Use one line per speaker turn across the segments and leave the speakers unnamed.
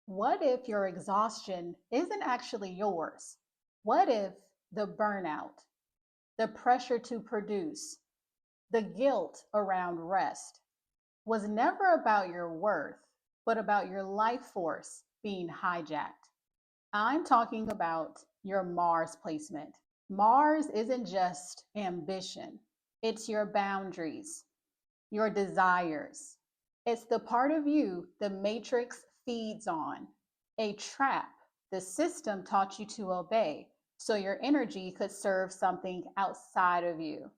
What if your exhaustion isn't actually yours? What if the burnout, the pressure to produce, the guilt around rest was never about your worth, but about your life force being hijacked? I'm talking about your Mars placement. Mars isn't just ambition, it's your boundaries, your desires. It's the part of you the matrix feeds on, a trap the system taught you to obey so your energy could serve something outside of you.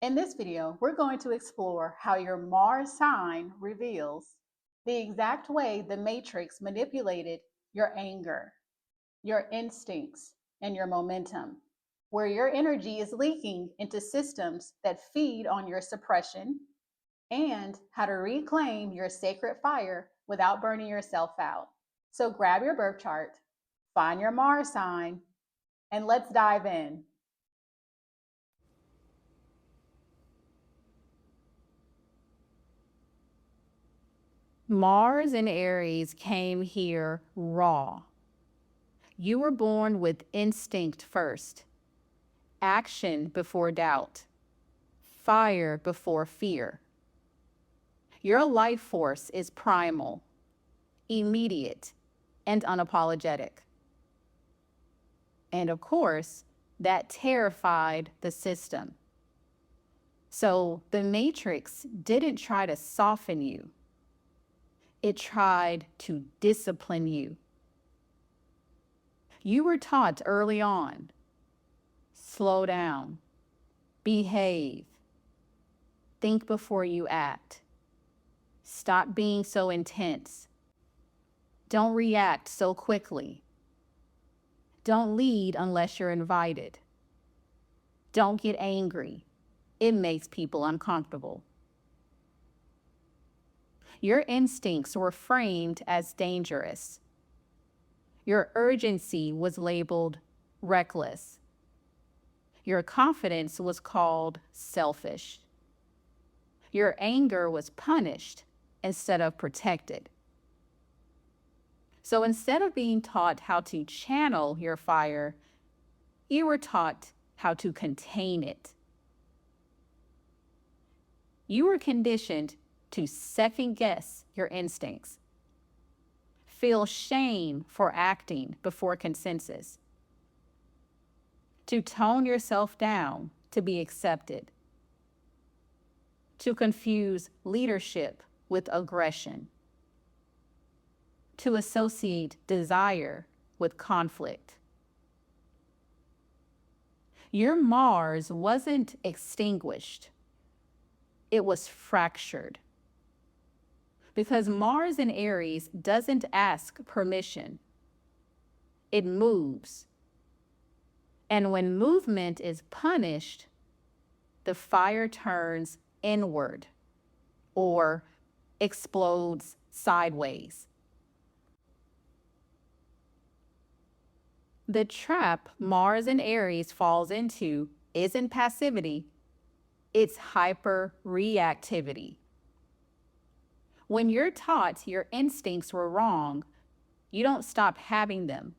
In this video, we're going to explore how your Mars sign reveals the exact way the matrix manipulated your anger, your instincts, and your momentum, where your energy is leaking into systems that feed on your suppression, and how to reclaim your sacred fire without burning yourself out. So grab your birth chart, find your Mars sign, and let's dive in.
Mars and Aries came here raw. You were born with instinct first, action before doubt, fire before fear. Your life force is primal, immediate, and unapologetic. And of course, that terrified the system. So the Matrix didn't try to soften you. It tried to discipline you. You were taught early on, slow down, behave, think before you act, stop being so intense, don't react so quickly, don't lead unless you're invited, don't get angry, it makes people uncomfortable. Your instincts were framed as dangerous. Your urgency was labeled reckless. Your confidence was called selfish. Your anger was punished instead of protected. So instead of being taught how to channel your fire, you were taught how to contain it. You were conditioned to second-guess your instincts, feel shame for acting before consensus, to tone yourself down to be accepted, to confuse leadership with aggression, to associate desire with conflict. Your Mars wasn't extinguished, it was fractured. Because Mars in Aries doesn't ask permission. It moves. And when movement is punished, the fire turns inward or explodes sideways. The trap Mars in Aries falls into isn't passivity, it's hyper-reactivity. When you're taught your instincts were wrong, you don't stop having them.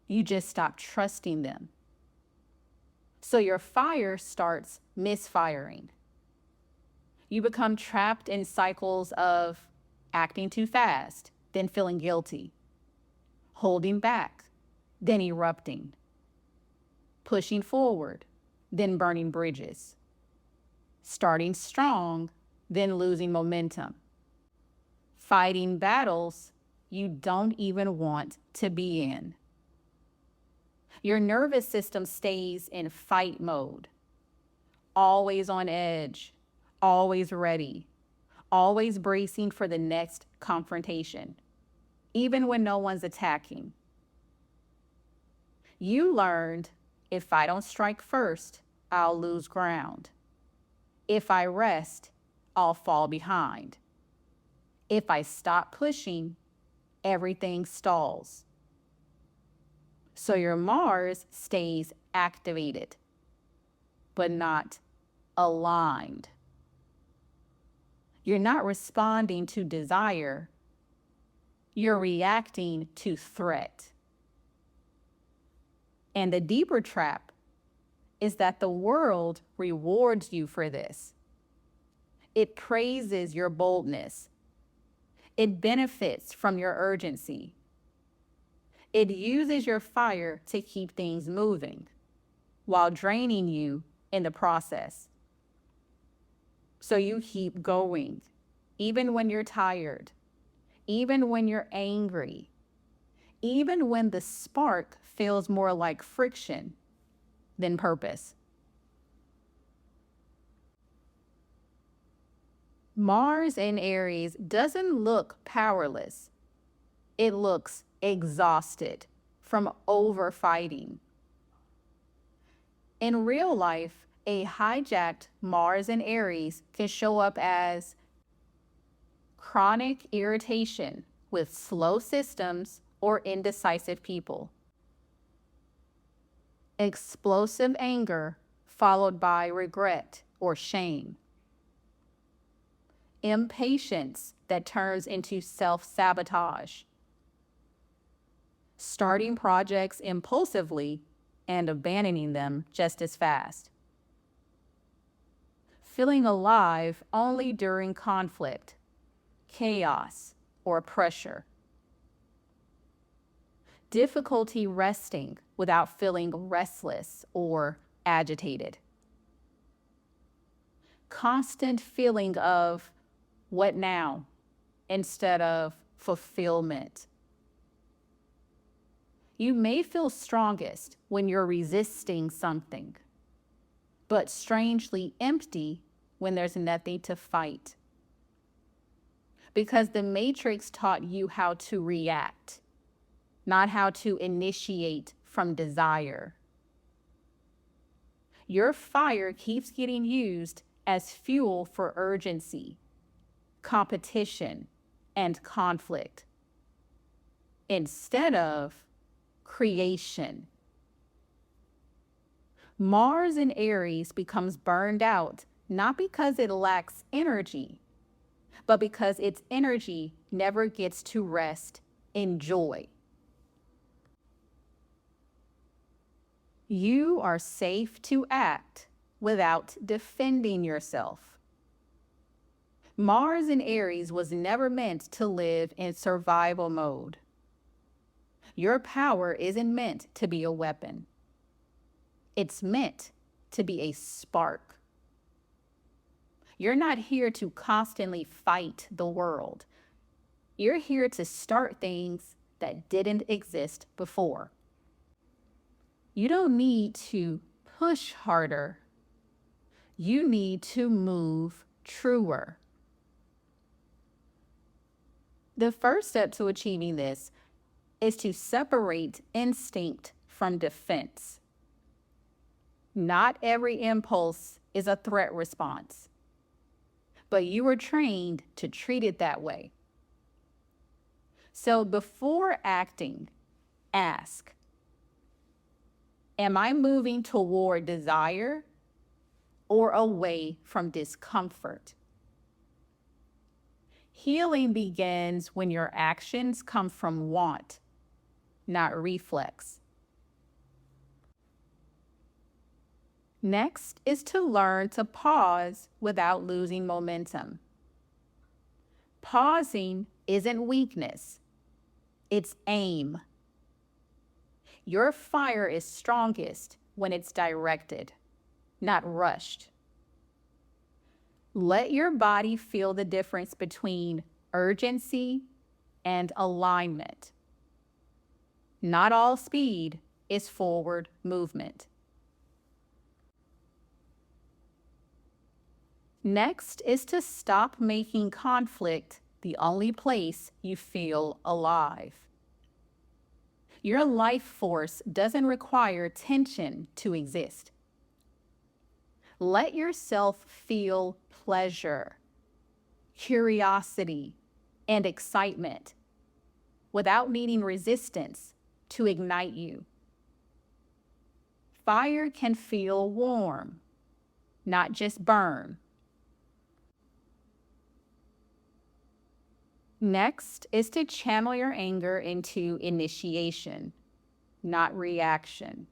You just stop trusting them. So your fire starts misfiring. You become trapped in cycles of acting too fast, then feeling guilty, holding back, then erupting, pushing forward, then burning bridges, starting strong, then losing momentum, fighting battles you don't even want to be in. Your nervous system stays in fight mode, always on edge, always ready, always bracing for the next confrontation, even when no one's attacking. You learned, if I don't strike first, I'll lose ground. If I rest, I'll fall behind. If I stop pushing, everything stalls. So your Mars stays activated, but not aligned. You're not responding to desire. You're reacting to threat. And the deeper trap is that the world rewards you for this. It praises your boldness. It benefits from your urgency. It uses your fire to keep things moving while draining you in the process. So you keep going, even when you're tired, even when you're angry, even when the spark feels more like friction than purpose. Mars in Aries doesn't look powerless. It looks exhausted from overfighting. In real life, a hijacked Mars in Aries can show up as chronic irritation with slow systems or indecisive people, explosive anger followed by regret or shame, impatience that turns into self-sabotage, starting projects impulsively and abandoning them just as fast, feeling alive only during conflict, chaos, or pressure, difficulty resting without feeling restless or agitated, constant feeling of what now instead of fulfillment. You may feel strongest when you're resisting something, but strangely empty when there's nothing to fight. Because the Matrix taught you how to react, not how to initiate from desire. Your fire keeps getting used as fuel for urgency, competition, and conflict, instead of creation. Mars in Aries becomes burned out not because it lacks energy, but because its energy never gets to rest in joy. You are safe to act without defending yourself. Mars in Aries was never meant to live in survival mode. Your power isn't meant to be a weapon. It's meant to be a spark. You're not here to constantly fight the world. You're here to start things that didn't exist before. You don't need to push harder. You need to move truer. The first step to achieving this is to separate instinct from defense. Not every impulse is a threat response, but you were trained to treat it that way. So before acting, ask, am I moving toward desire or away from discomfort? Healing begins when your actions come from want, not reflex. Next is to learn to pause without losing momentum. Pausing isn't weakness, it's aim. Your fire is strongest when it's directed, not rushed. Let your body feel the difference between urgency and alignment. Not all speed is forward movement. Next is to stop making conflict the only place you feel alive. Your life force doesn't require tension to exist. Let yourself feel pleasure, curiosity, and excitement without needing resistance to ignite you. Fire can feel warm, not just burn. Next is to channel your anger into initiation, not reaction.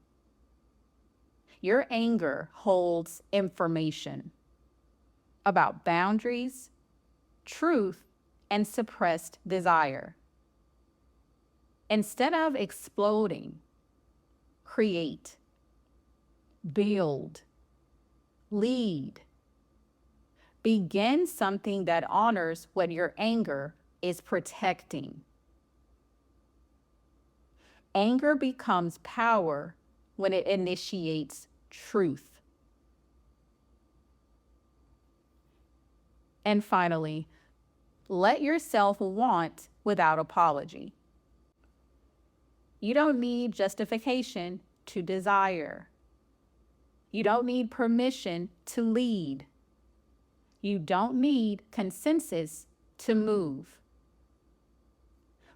Your anger holds information about boundaries, truth, and suppressed desire. Instead of exploding, create, build, lead. Begin something that honors what your anger is protecting. Anger becomes power when it initiates truth. And finally, let yourself want without apology. You don't need justification to desire. You don't need permission to lead. You don't need consensus to move.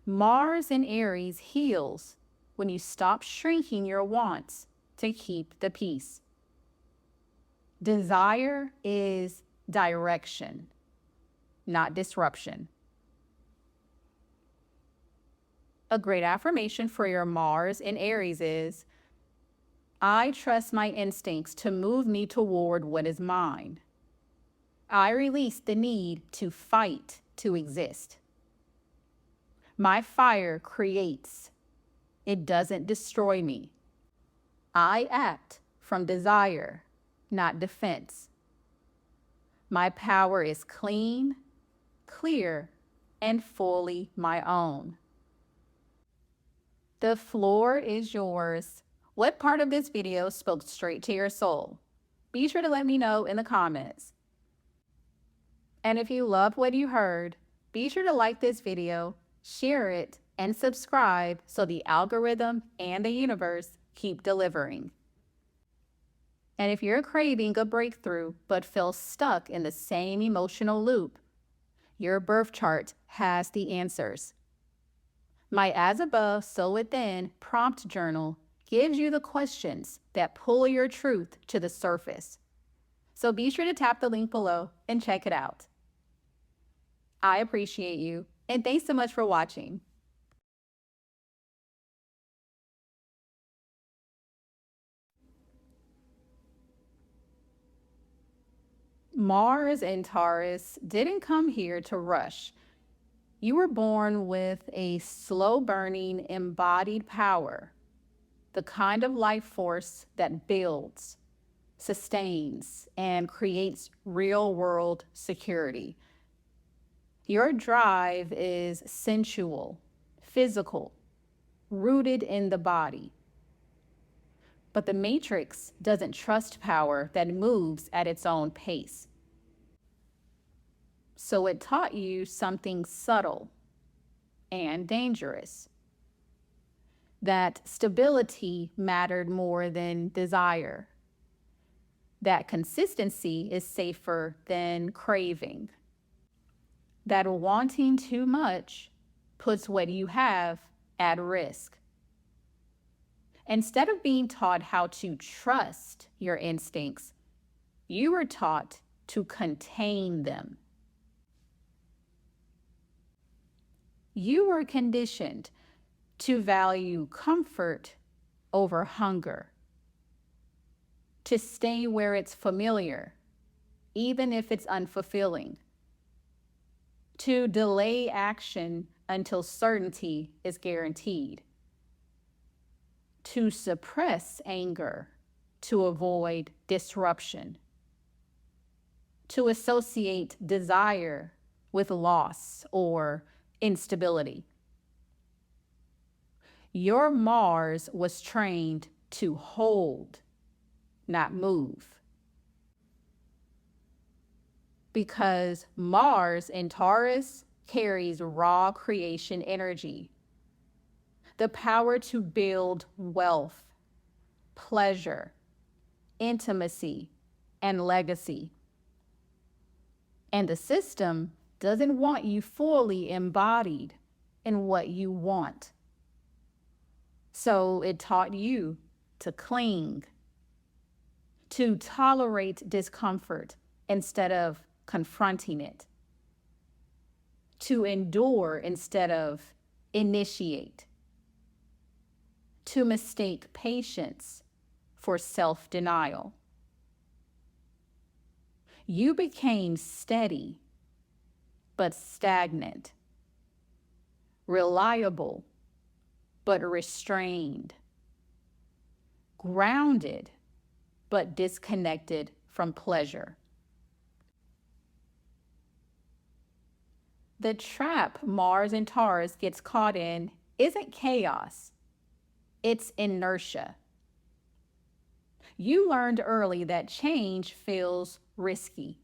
Mars in Aries heals when you stop shrinking your wants to keep the peace. Desire is direction, not disruption. A great affirmation for your Mars in Aries is, I trust my instincts to move me toward what is mine. I release the need to fight to exist. My fire creates. It doesn't destroy me. I act from desire, not defense. My power is clean, clear, and fully my own. The floor is yours. What part of this video spoke straight to your soul? Be sure to let me know in the comments. And if you loved what you heard, be sure to like this video, share it, and subscribe so the algorithm and the universe keep delivering. And if you're craving a breakthrough but feel stuck in the same emotional loop, your birth chart has the answers. My As Above, So Within prompt journal gives you the questions that pull your truth to the surface. So be sure to tap the link below and check it out. I appreciate you, and thanks so much for watching. Mars and Taurus didn't come here to rush. You were born with a slow-burning, embodied power, the kind of life force that builds, sustains, and creates real-world security. Your drive is sensual, physical, rooted in the body. But the matrix doesn't trust power that moves at its own pace. So it taught you something subtle and dangerous. That stability mattered more than desire. That consistency is safer than craving. That wanting too much puts what you have at risk. Instead of being taught how to trust your instincts, you were taught to contain them. You were conditioned to value comfort over hunger, to stay where it's familiar, even if it's unfulfilling, to delay action until certainty is guaranteed, to suppress anger to avoid disruption, to associate desire with loss or instability. Your Mars was trained to hold, not move. Because Mars in Taurus carries raw creation energy, the power to build wealth, pleasure, intimacy, and legacy. And the system doesn't want you fully embodied in what you want. So it taught you to cling, to tolerate discomfort instead of confronting it, to endure instead of initiate, to mistake patience for self-denial. You became steady but stagnant, reliable but restrained, grounded but disconnected from pleasure. The trap Mars and Taurus gets caught in isn't chaos, it's inertia. You learned early that change feels risky,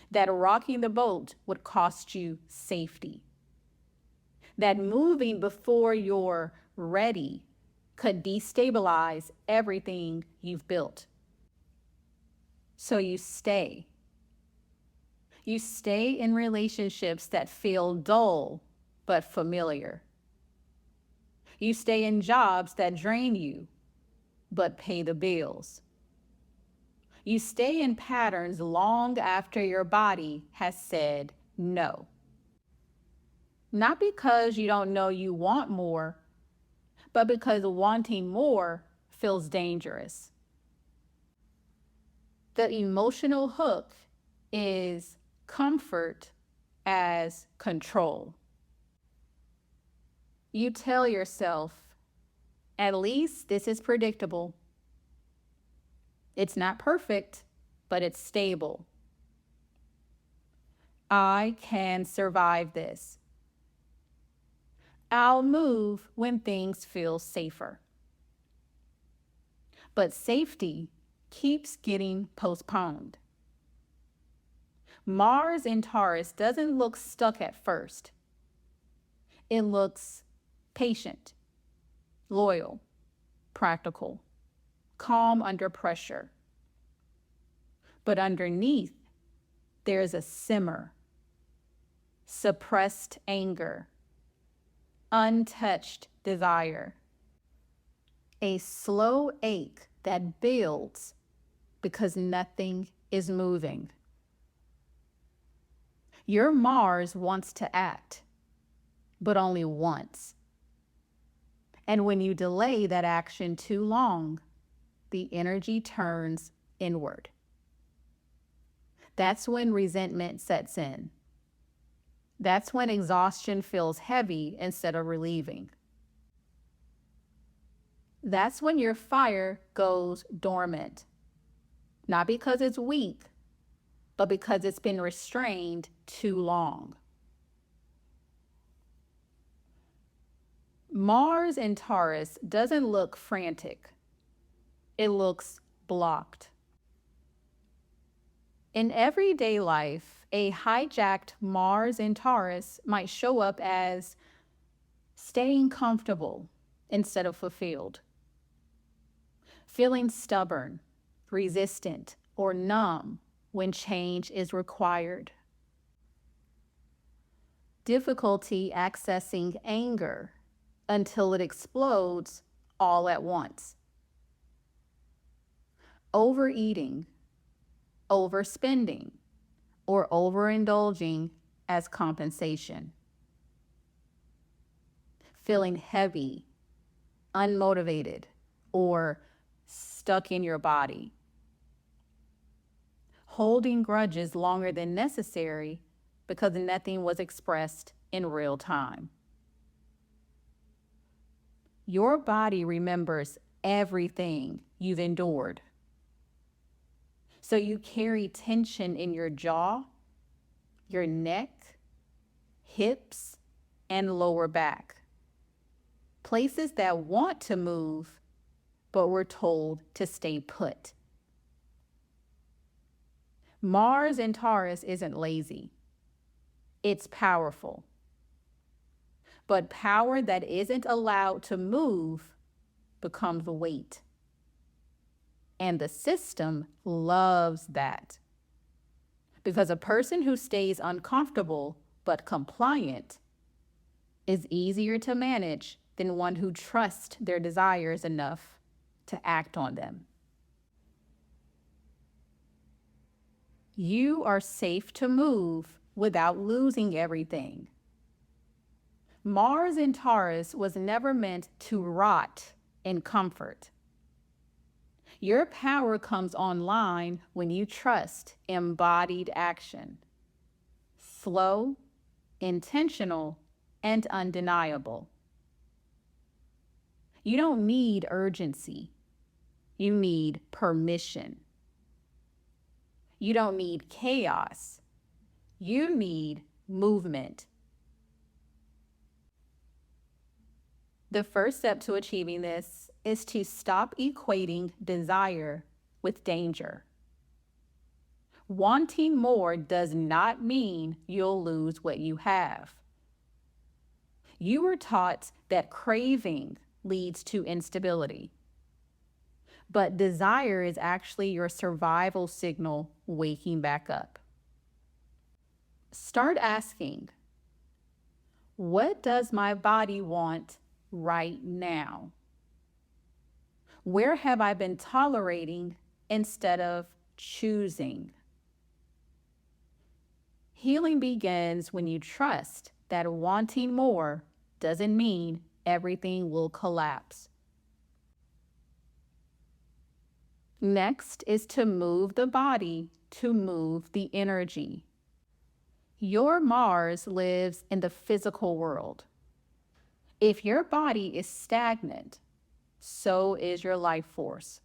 that rocking the boat would cost you safety, that moving before you're ready could destabilize everything you've built. So you stay. You stay in relationships that feel dull but familiar. You stay in jobs that drain you but pay the bills. You stay in patterns long after your body has said no. Not because you don't know you want more, but because wanting more feels dangerous. The emotional hook is comfort as control. You tell yourself, at least this is predictable. It's not perfect, but it's stable. I can survive this. I'll move when things feel safer. But safety keeps getting postponed. Mars in Taurus doesn't look stuck at first. It looks patient, loyal, practical, calm under pressure. But underneath, there's a simmer, suppressed anger, untouched desire, a slow ache that builds because nothing is moving. Your Mars wants to act, but only once. And when you delay that action too long, the energy turns inward. That's when resentment sets in. That's when exhaustion feels heavy instead of relieving. That's when your fire goes dormant, not because it's weak, but because it's been restrained too long. Mars in Taurus doesn't look frantic. It looks blocked. In everyday life, a hijacked Mars in Taurus might show up as staying comfortable instead of fulfilled, feeling stubborn, resistant, or numb when change is required, difficulty accessing anger until it explodes all at once, overeating, overspending, or overindulging as compensation, feeling heavy, unmotivated, or stuck in your body, holding grudges longer than necessary because nothing was expressed in real time. Your body remembers everything you've endured. So you carry tension in your jaw, your neck, hips, and lower back. Places that want to move, but were told to stay put. Mars in Taurus isn't lazy. It's powerful. But power that isn't allowed to move becomes weight. And the system loves that. Because a person who stays uncomfortable but compliant is easier to manage than one who trusts their desires enough to act on them. You are safe to move without losing everything. Mars in Taurus was never meant to rot in comfort. Your power comes online when you trust embodied action. Slow, intentional, and undeniable. You don't need urgency. You need permission. You don't need chaos. You need movement. The first step to achieving this is to stop equating desire with danger. Wanting more does not mean you'll lose what you have. You were taught that craving leads to instability, but desire is actually your survival signal waking back up. Start asking, what does my body want right now? Where have I been tolerating instead of choosing? Healing begins when you trust that wanting more doesn't mean everything will collapse. Next is to move the body to move the energy. Your Mars lives in the physical world. If your body is stagnant, so is your life force.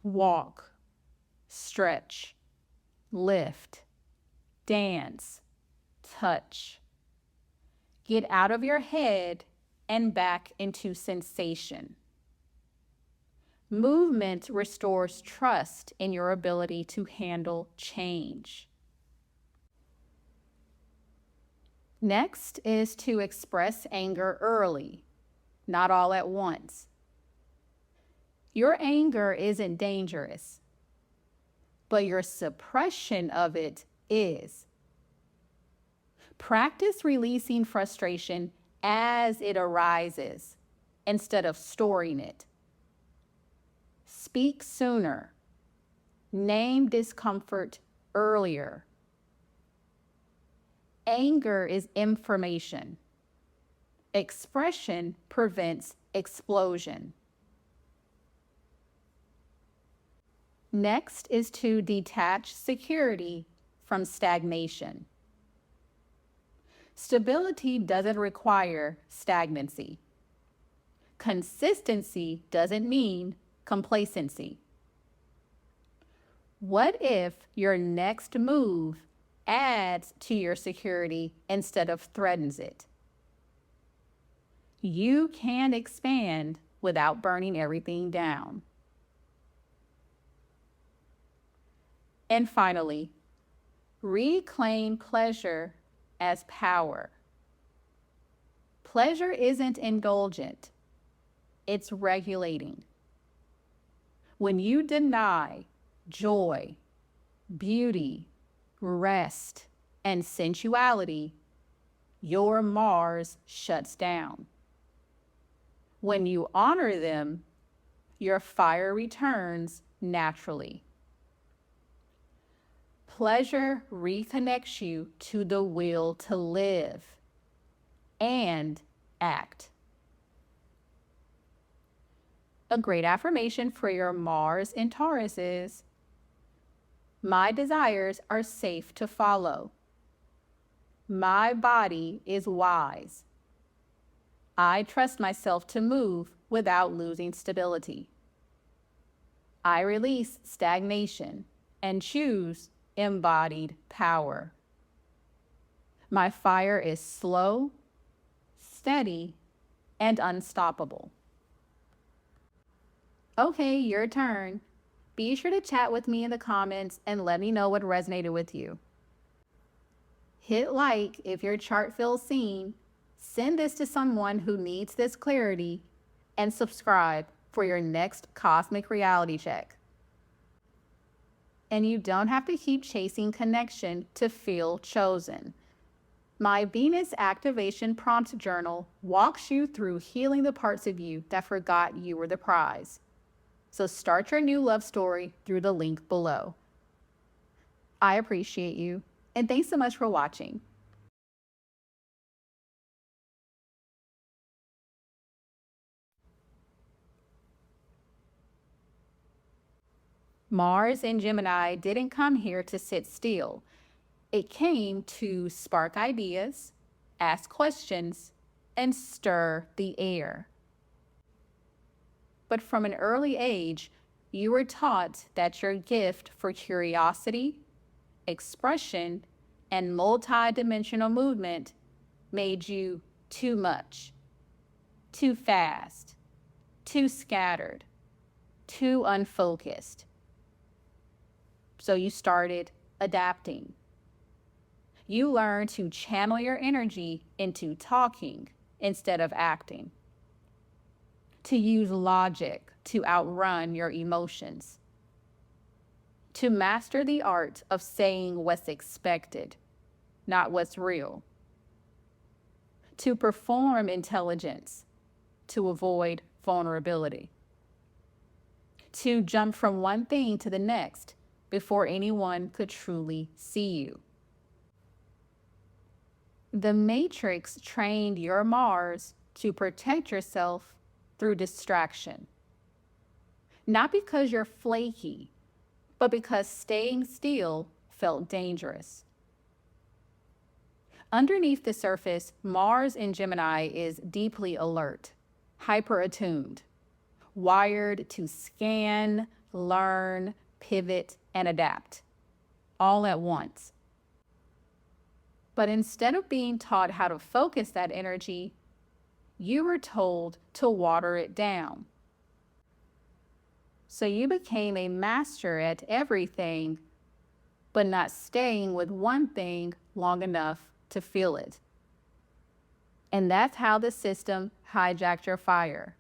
Walk, stretch, lift, dance, touch. Get out of your head and back into sensation. Movement restores trust in your ability to handle change. Next is to express anger early, not all at once. Your anger isn't dangerous, but your suppression of it is. Practice releasing frustration as it arises instead of storing it. Speak sooner. Name discomfort earlier. Anger is information. Expression prevents explosion. Next is to detach security from stagnation. Stability doesn't require stagnancy. Consistency doesn't mean complacency. What if your next move adds to your security instead of threatens it? You can expand without burning everything down. And finally, reclaim pleasure as power. Pleasure isn't indulgent, it's regulating. When you deny joy, beauty, rest, and sensuality, your Mars shuts down. When you honor them, your fire returns naturally. Pleasure reconnects you to the will to live and act. A great affirmation for your Mars in Taurus is, my desires are safe to follow. My body is wise. I trust myself to move without losing stability. I release stagnation and choose embodied power. My fire is slow, steady, and unstoppable. Okay, your turn. Be sure to chat with me in the comments and let me know what resonated with you. Hit like if your chart feels seen, send this to someone who needs this clarity, and subscribe for your next cosmic reality check. And you don't have to keep chasing connection to feel chosen. My Venus Activation Prompt Journal walks you through healing the parts of you that forgot you were the prize. So start your new love story through the link below. I appreciate you. And thanks so much for watching. Mars in Gemini didn't come here to sit still. It came to spark ideas, ask questions, and stir the air. But from an early age, you were taught that your gift for curiosity, expression, and multi-dimensional movement made you too much, too fast, too scattered, too unfocused. So you started adapting. You learned to channel your energy into talking instead of acting, to use logic to outrun your emotions, to master the art of saying what's expected, not what's real, to perform intelligence, to avoid vulnerability, to jump from one thing to the next before anyone could truly see you. The Matrix trained your Mars to protect yourself through distraction. Not because you're flaky, but because staying still felt dangerous. Underneath the surface, Mars in Gemini is deeply alert, hyper-attuned, wired to scan, learn, pivot, and adapt, all at once. But instead of being taught how to focus that energy, you were told to water it down. So you became a master at everything, but not staying with one thing long enough to feel it. And that's how the system hijacked your fire,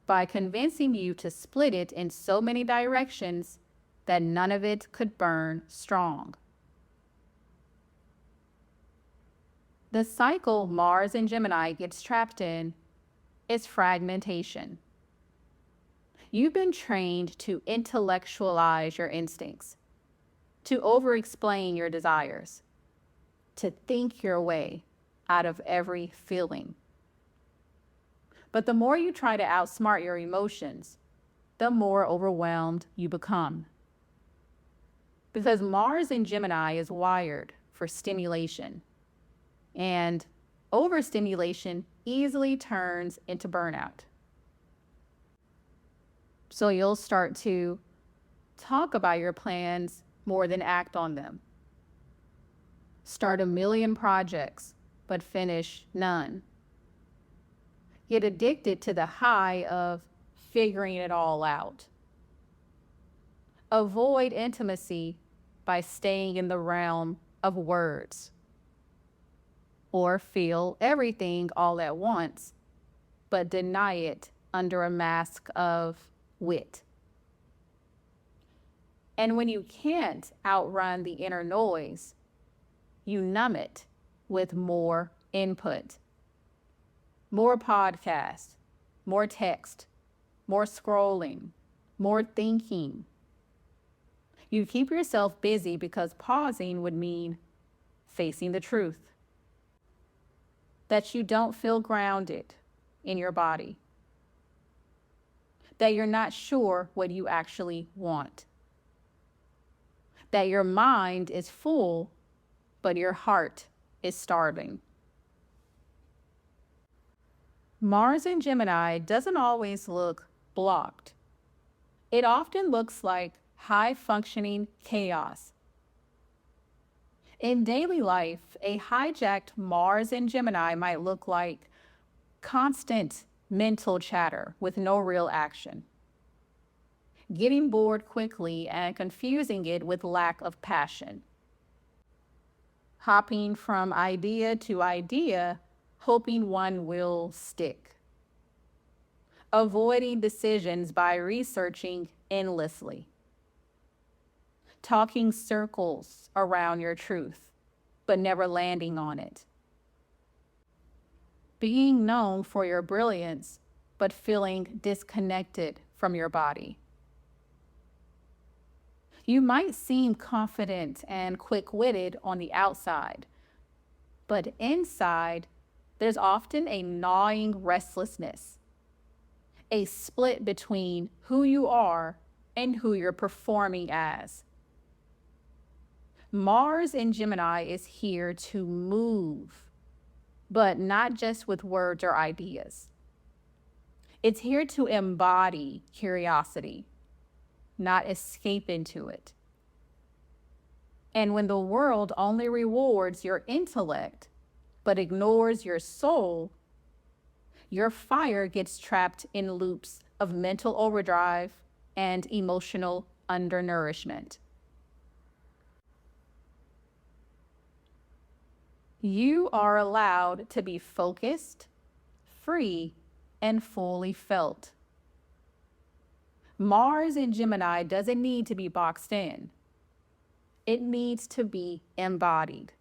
by convincing you to split it in so many directions that none of it could burn strong. The cycle Mars in Gemini gets trapped in is fragmentation. You've been trained to intellectualize your instincts, to over-explain your desires, to think your way out of every feeling. But the more you try to outsmart your emotions, the more overwhelmed you become. Because Mars in Gemini is wired for stimulation, and overstimulation easily turns into burnout. So you'll start to talk about your plans more than act on them. Start a million projects, but finish none. Get addicted to the high of figuring it all out. Avoid intimacy by staying in the realm of words. Or feel everything all at once, but deny it under a mask of wit. And when you can't outrun the inner noise, you numb it with more input. More podcasts, more text, more scrolling, more thinking. You keep yourself busy because pausing would mean facing the truth. That you don't feel grounded in your body. That you're not sure what you actually want. That your mind is full, but your heart is starving. Mars in Gemini doesn't always look blocked. It often looks like high-functioning chaos. In daily life, a hijacked Mars in Gemini might look like constant mental chatter with no real action, getting bored quickly and confusing it with lack of passion, hopping from idea to idea, hoping one will stick, avoiding decisions by researching endlessly, talking circles around your truth, but never landing on it. Being known for your brilliance, but feeling disconnected from your body. You might seem confident and quick-witted on the outside, but inside, there's often a gnawing restlessness, a split between who you are and who you're performing as. Mars in Gemini is here to move, but not just with words or ideas. It's here to embody curiosity, not escape into it. And when the world only rewards your intellect, but ignores your soul, your fire gets trapped in loops of mental overdrive and emotional undernourishment. You are allowed to be focused, free, and fully felt. Mars in Gemini doesn't need to be boxed in. It needs to be embodied.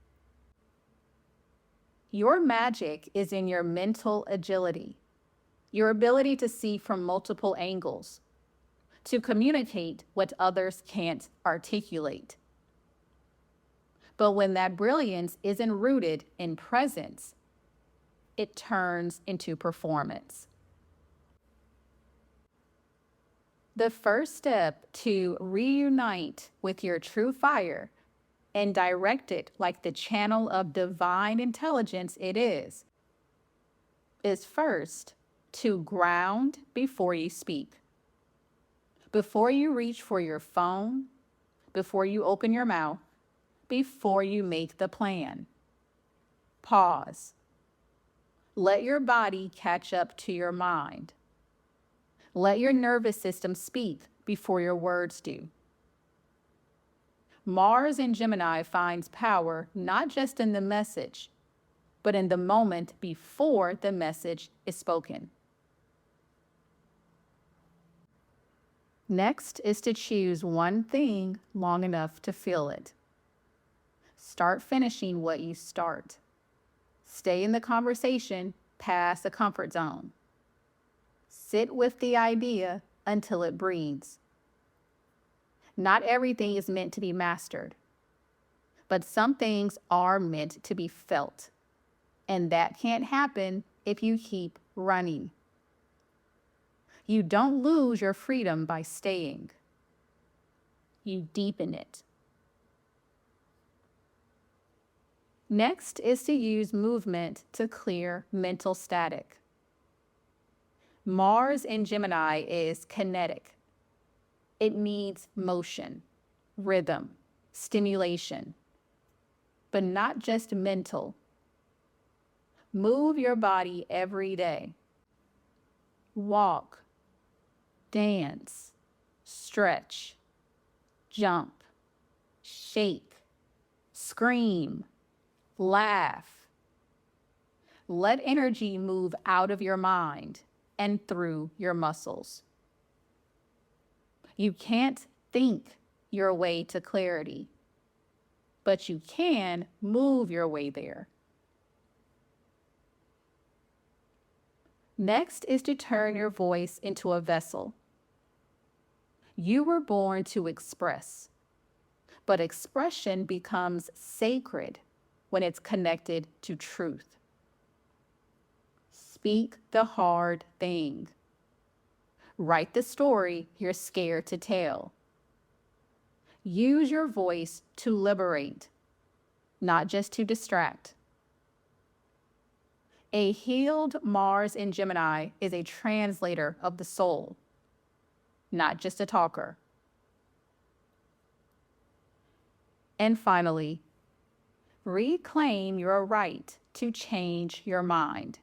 Your magic is in your mental agility, your ability to see from multiple angles, to communicate what others can't articulate. But when that brilliance isn't rooted in presence, it turns into performance. The first step to reunite with your true fire and direct it like the channel of divine intelligence it is first to ground before you speak. Before you reach for your phone, before you open your mouth, before you make the plan. Pause. Let your body catch up to your mind. Let your nervous system speak before your words do. Mars in Gemini finds power not just in the message, but in the moment before the message is spoken. Next is to choose one thing long enough to feel it. Start finishing what you start. Stay in the conversation past the comfort zone. Sit with the idea until it breathes. Not everything is meant to be mastered, but some things are meant to be felt, and that can't happen if you keep running. You don't lose your freedom by staying. You deepen it. Next is to use movement to clear mental static. Mars in Gemini is kinetic. It needs motion, rhythm, stimulation, but not just mental. Move your body every day. Walk, dance, stretch, jump, shake, scream, laugh. Let energy move out of your mind and through your muscles. You can't think your way to clarity, but you can move your way there. Next is to turn your voice into a vessel. You were born to express, but expression becomes sacred when it's connected to truth. Speak the hard thing. Write the story you're scared to tell. Use your voice to liberate, not just to distract. A healed Mars in Gemini is a translator of the soul, not just a talker. And finally, reclaim your right to change your mind.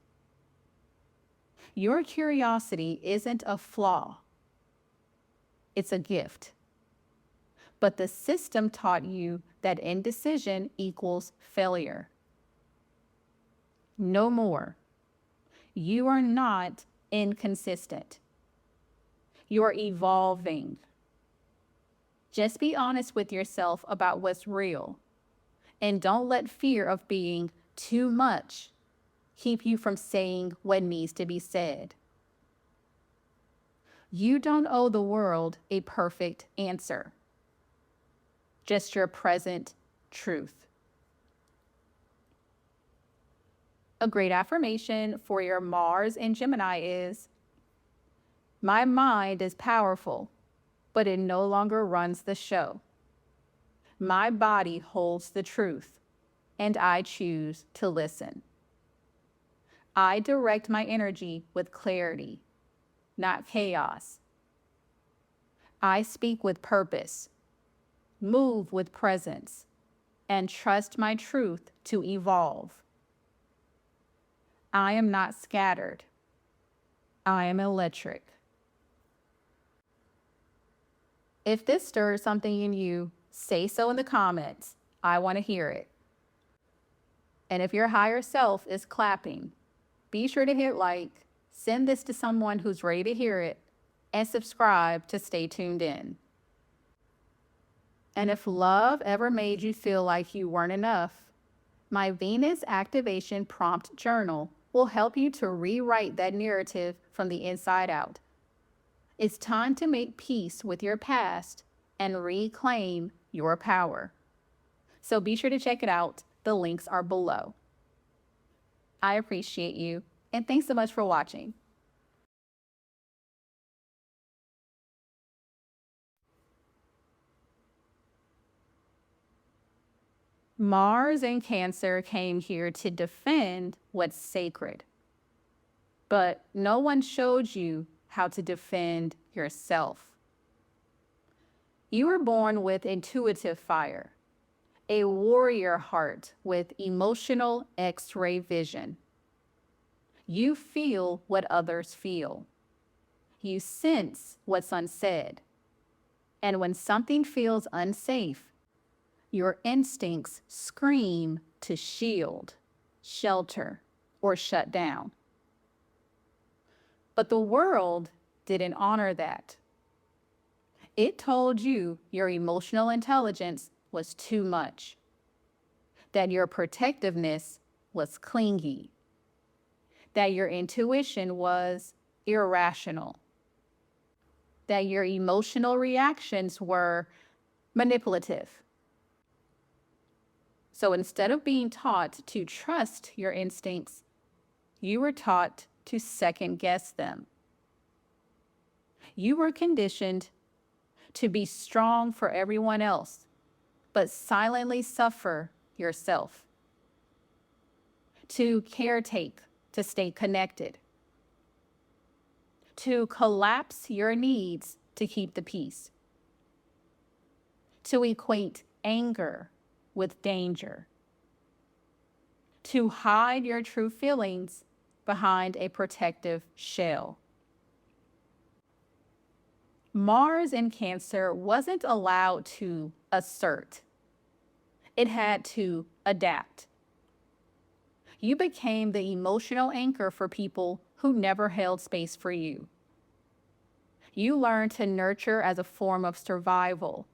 Your curiosity isn't a flaw. It's a gift. But the system taught you that indecision equals failure. No more. You are not inconsistent. You're evolving. Just be honest with yourself about what's real. And don't let fear of being too much keep you from saying what needs to be said. You don't owe the world a perfect answer. just your present truth. A great affirmation for your Mars in Gemini is, my mind is powerful, but it no longer runs the show. My body holds the truth, and I choose to listen. I direct my energy with clarity, not chaos. I speak with purpose, move with presence, and trust my truth to evolve. I am not scattered. I am electric. If this stirs something in you, say so in the comments. I want to hear it. And if your higher self is clapping, be sure to hit like, send this to someone who's ready to hear it, and subscribe to stay tuned in. And if love ever made you feel like you weren't enough, my Venus Activation Prompt Journal will help you to rewrite that narrative from the inside out. It's time to make peace with your past and reclaim your power. So be sure to check it out. The links are below. I appreciate you, and thanks so much for watching. Mars in Cancer came here to defend what's sacred. But no one showed you how to defend yourself. You were born with intuitive fire, a warrior heart with emotional X-ray vision. You feel what others feel. You sense what's unsaid. And when something feels unsafe, your instincts scream to shield, shelter, or shut down. But the world didn't honor that. It told you your emotional intelligence was too much, that your protectiveness was clingy, that your intuition was irrational, that your emotional reactions were manipulative. So instead of being taught to trust your instincts, you were taught to second guess them. You were conditioned to be strong for everyone else, but silently suffer yourself. To caretake, to stay connected. To collapse your needs to keep the peace. To equate anger with danger. To hide your true feelings behind a protective shell. Mars in Cancer wasn't allowed to assert. It had to adapt. You became the emotional anchor for people who never held space for you. You learned to nurture as a form of survival,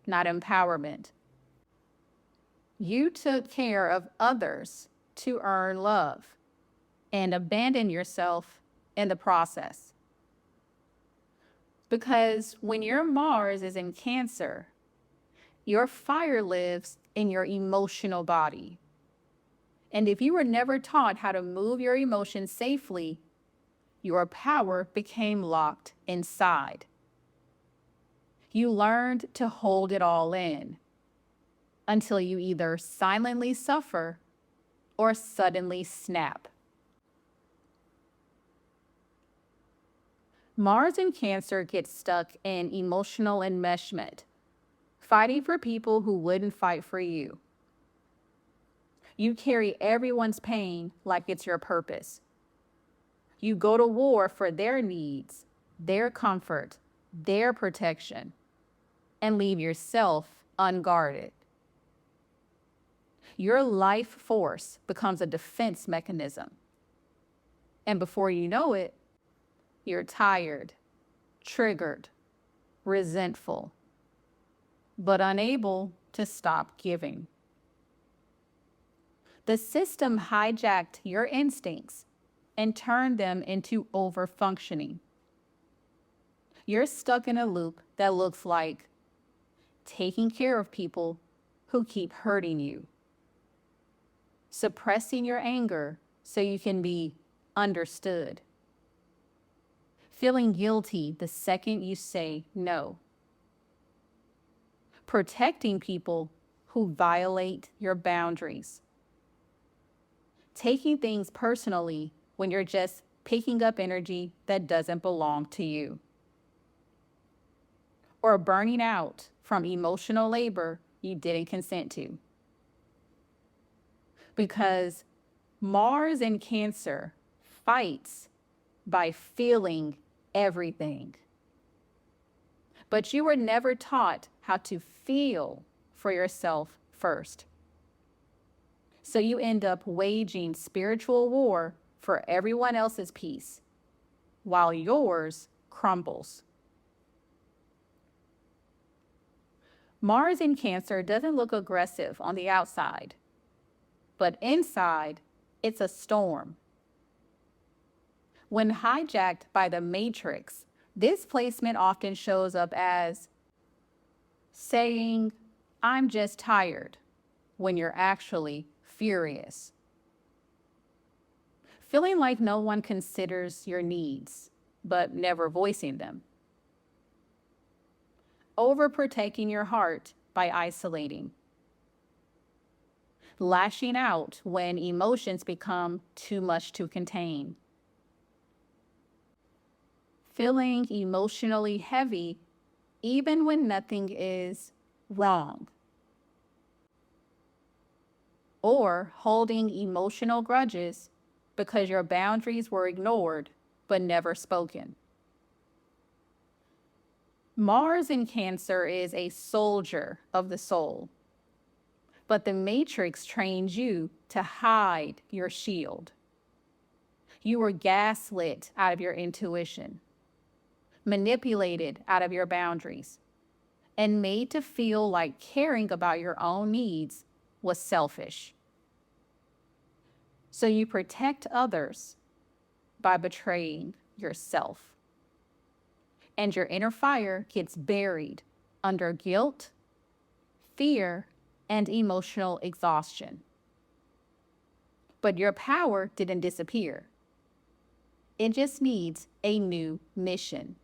not empowerment. You took care of others to earn love and abandoned yourself in the process. Because when your Mars is in Cancer, your fire lives in your emotional body. And if you were never taught how to move your emotions safely, your power became locked inside. You learned to hold it all in until you either silently suffer or suddenly snap. Mars in Cancer gets stuck in emotional enmeshment, fighting for people who wouldn't fight for you. You carry everyone's pain like it's your purpose. You go to war for their needs, their comfort, their protection, and leave yourself unguarded. Your life force becomes a defense mechanism. And before you know it, you're tired, triggered, resentful, but unable to stop giving. The system hijacked your instincts and turned them into overfunctioning. You're stuck in a loop that looks like, taking care of people who keep hurting you, suppressing your anger so you can be understood, feeling guilty the second you say no, protecting people who violate your boundaries, taking things personally when you're just picking up energy that doesn't belong to you, or burning out from emotional labor you didn't consent to. Because Mars in Cancer fights by feeling everything. But you were never taught how to feel for yourself first. So you end up waging spiritual war for everyone else's peace, while yours crumbles. Mars in Cancer doesn't look aggressive on the outside, but inside, it's a storm. When hijacked by the Matrix, this placement often shows up as saying, "I'm just tired," when you're actually furious. Feeling like no one considers your needs, but never voicing them. Overprotecting your heart by isolating. Lashing out when emotions become too much to contain. Feeling emotionally heavy even when nothing is wrong. Or holding emotional grudges because your boundaries were ignored but never spoken. Mars in Cancer is a soldier of the soul, but the Matrix trains you to hide your shield. You were gaslit out of your intuition, manipulated out of your boundaries, and made to feel like caring about your own needs was selfish. So you protect others by betraying yourself. And your inner fire gets buried under guilt, fear, and emotional exhaustion. But your power didn't disappear. It just needs a new mission.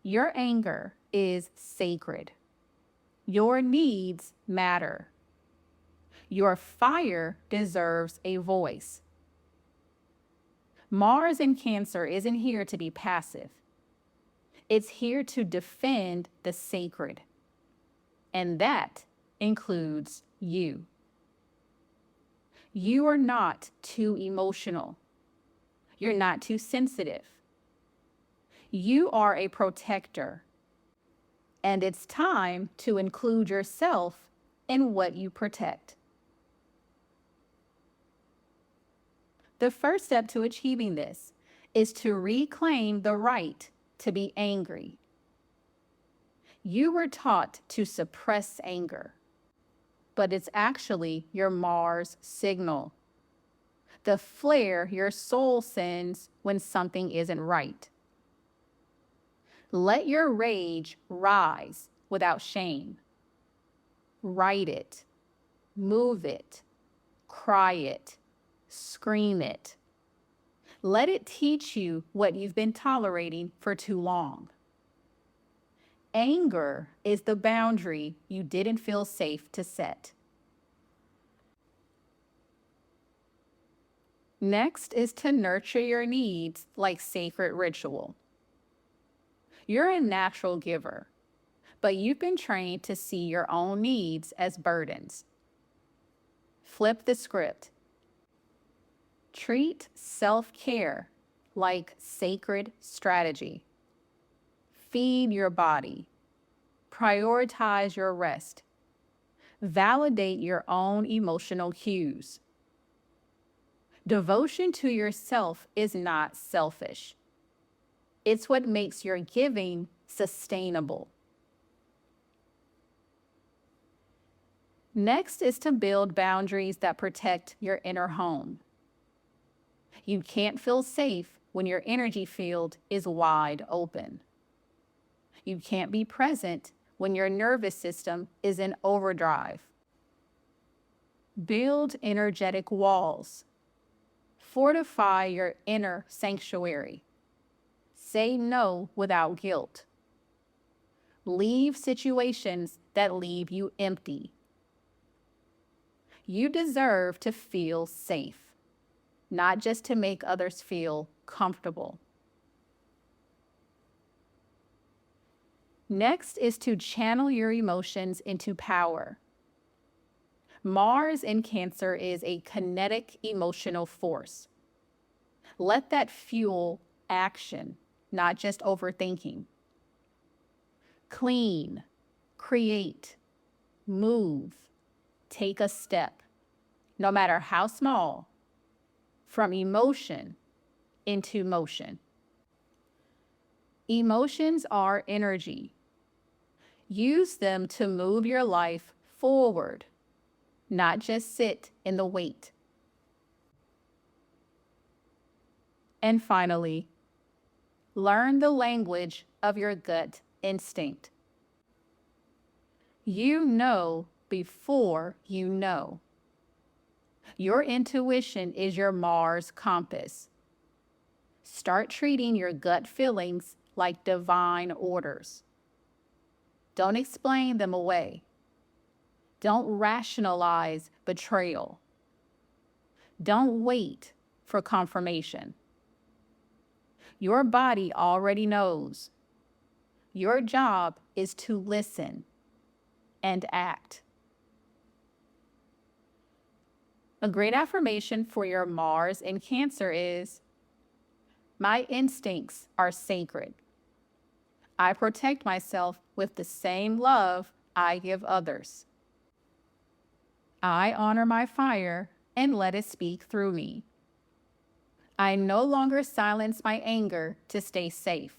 Your anger is sacred. Your needs matter. Your fire deserves a voice. Mars in Cancer isn't here to be passive. It's here to defend the sacred. And that includes you. You are not too emotional. You're not too sensitive. You are a protector. And it's time to include yourself in what you protect. The first step to achieving this is to reclaim the right to be angry. You were taught to suppress anger, but it's actually your Mars signal, the flare your soul sends when something isn't right. Let your rage rise without shame. Write it, move it, cry it, scream it. Let it teach you what you've been tolerating for too long. Anger is the boundary you didn't feel safe to set. Next is to nurture your needs like sacred ritual. You're a natural giver, but you've been trained to see your own needs as burdens. Flip the script. Treat self-care like sacred strategy. Feed your body. Prioritize your rest. Validate your own emotional cues. Devotion to yourself is not selfish. It's what makes your giving sustainable. Next is to build boundaries that protect your inner home. You can't feel safe when your energy field is wide open. You can't be present when your nervous system is in overdrive. Build energetic walls. Fortify your inner sanctuary. Say no without guilt. Leave situations that leave you empty. You deserve to feel safe, not just to make others feel comfortable. Next is to channel your emotions into power. Mars in Cancer is a kinetic emotional force. Let that fuel action, not just overthinking. Clean, create, move, take a step, no matter how small, from emotion into motion. Emotions are energy. Use them to move your life forward, not just sit in the wait. And finally, learn the language of your gut instinct. You know before you know. Your intuition is your Mars compass. Start treating your gut feelings like divine orders. Don't explain them away. Don't rationalize betrayal. Don't wait for confirmation. Your body already knows. Your job is to listen and act. A great affirmation for your Mars in Cancer is, my instincts are sacred. I protect myself with the same love I give others. I honor my fire and let it speak through me. I no longer silence my anger to stay safe.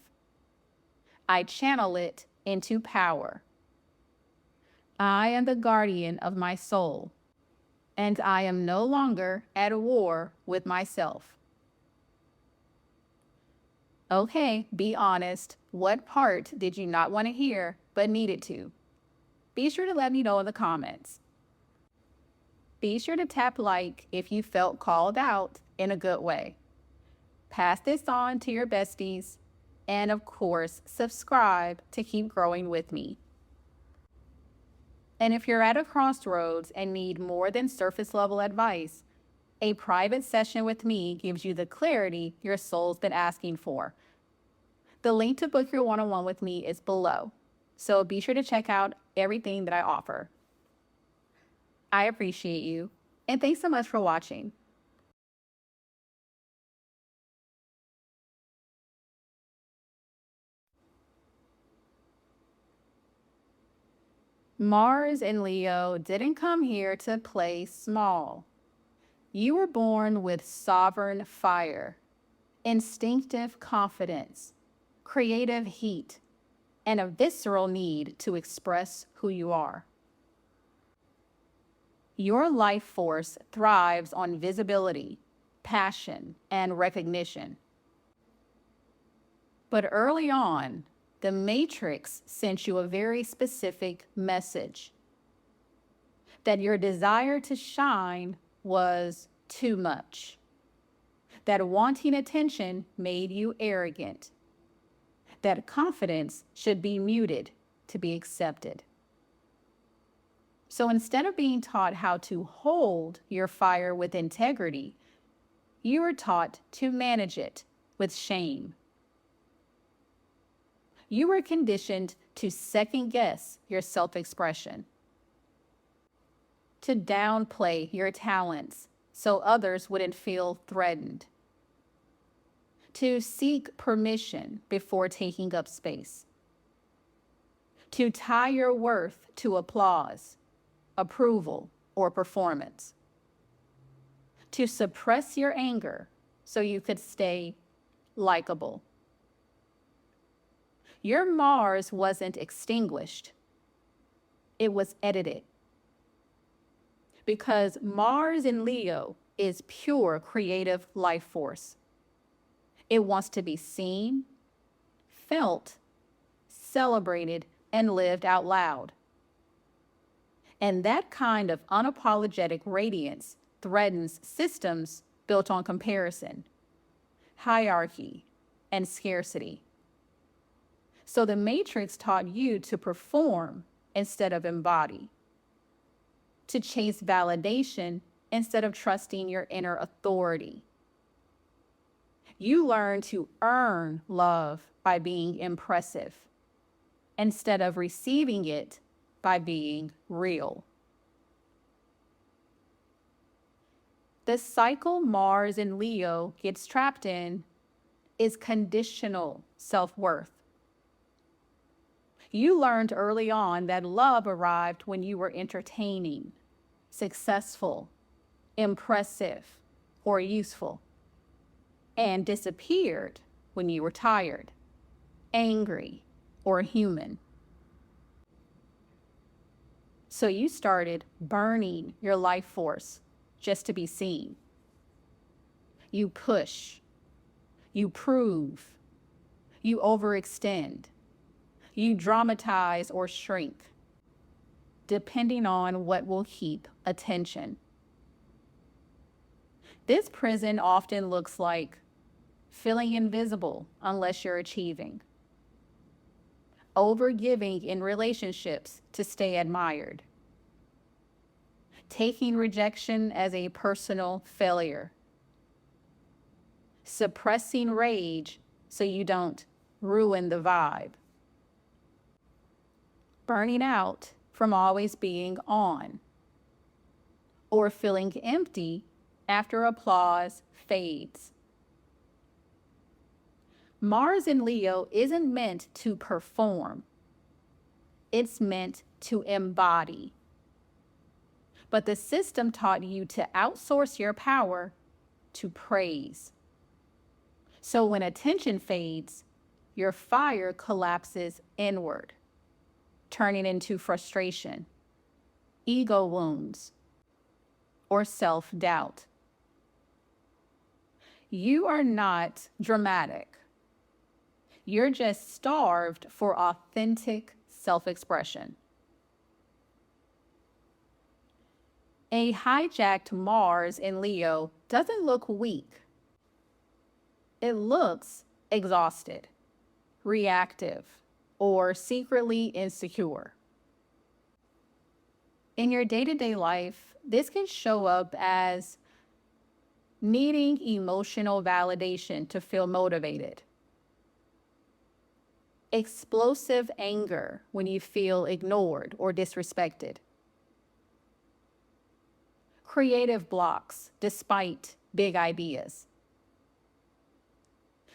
I channel it into power. I am the guardian of my soul, and I am no longer at war with myself. Okay, be honest. What part did you not want to hear but needed to? Be sure to let me know in the comments. Be sure to tap like if you felt called out in a good way. Pass this on to your besties, and of course, subscribe to keep growing with me. And if you're at a crossroads and need more than surface level advice, a private session with me gives you the clarity your soul's been asking for. The link to book your one-on-one with me is below, so be sure to check out everything that I offer. I appreciate you, and thanks so much for watching. Mars in Leo didn't come here to play small. You were born with sovereign fire, instinctive confidence, creative heat, and a visceral need to express who you are. Your life force thrives on visibility, passion, and recognition. But early on, the Matrix sent you a very specific message: that your desire to shine was too much, that wanting attention made you arrogant, that confidence should be muted to be accepted. So instead of being taught how to hold your fire with integrity, you were taught to manage it with shame. You were conditioned to second-guess your self-expression, to downplay your talents so others wouldn't feel threatened, to seek permission before taking up space, to tie your worth to applause, approval, or performance, to suppress your anger so you could stay likable. Your Mars wasn't extinguished. It was edited. Because Mars in Leo is pure creative life force. It wants to be seen, felt, celebrated, and lived out loud. And that kind of unapologetic radiance threatens systems built on comparison, hierarchy, and scarcity. So the Matrix taught you to perform instead of embody, to chase validation instead of trusting your inner authority. You learn to earn love by being impressive instead of receiving it by being real. The cycle Mars in Leo gets trapped in is conditional self-worth. You learned early on that love arrived when you were entertaining, successful, impressive, or useful, and disappeared when you were tired, angry, or human. So you started burning your life force just to be seen. You push, you prove, you overextend, you dramatize or shrink, depending on what will keep attention. This prison often looks like feeling invisible unless you're achieving, overgiving in relationships to stay admired, taking rejection as a personal failure, suppressing rage so you don't ruin the vibe, burning out from always being on, or feeling empty after applause fades. Mars in Leo isn't meant to perform. It's meant to embody. But the system taught you to outsource your power to praise. So when attention fades, your fire collapses inward, turning into frustration, ego wounds, or self-doubt. You are not dramatic. You're just starved for authentic self-expression. A hijacked Mars in Leo doesn't look weak. It looks exhausted, reactive, or secretly insecure. In your day-to-day life, this can show up as needing emotional validation to feel motivated, explosive anger when you feel ignored or disrespected, creative blocks despite big ideas,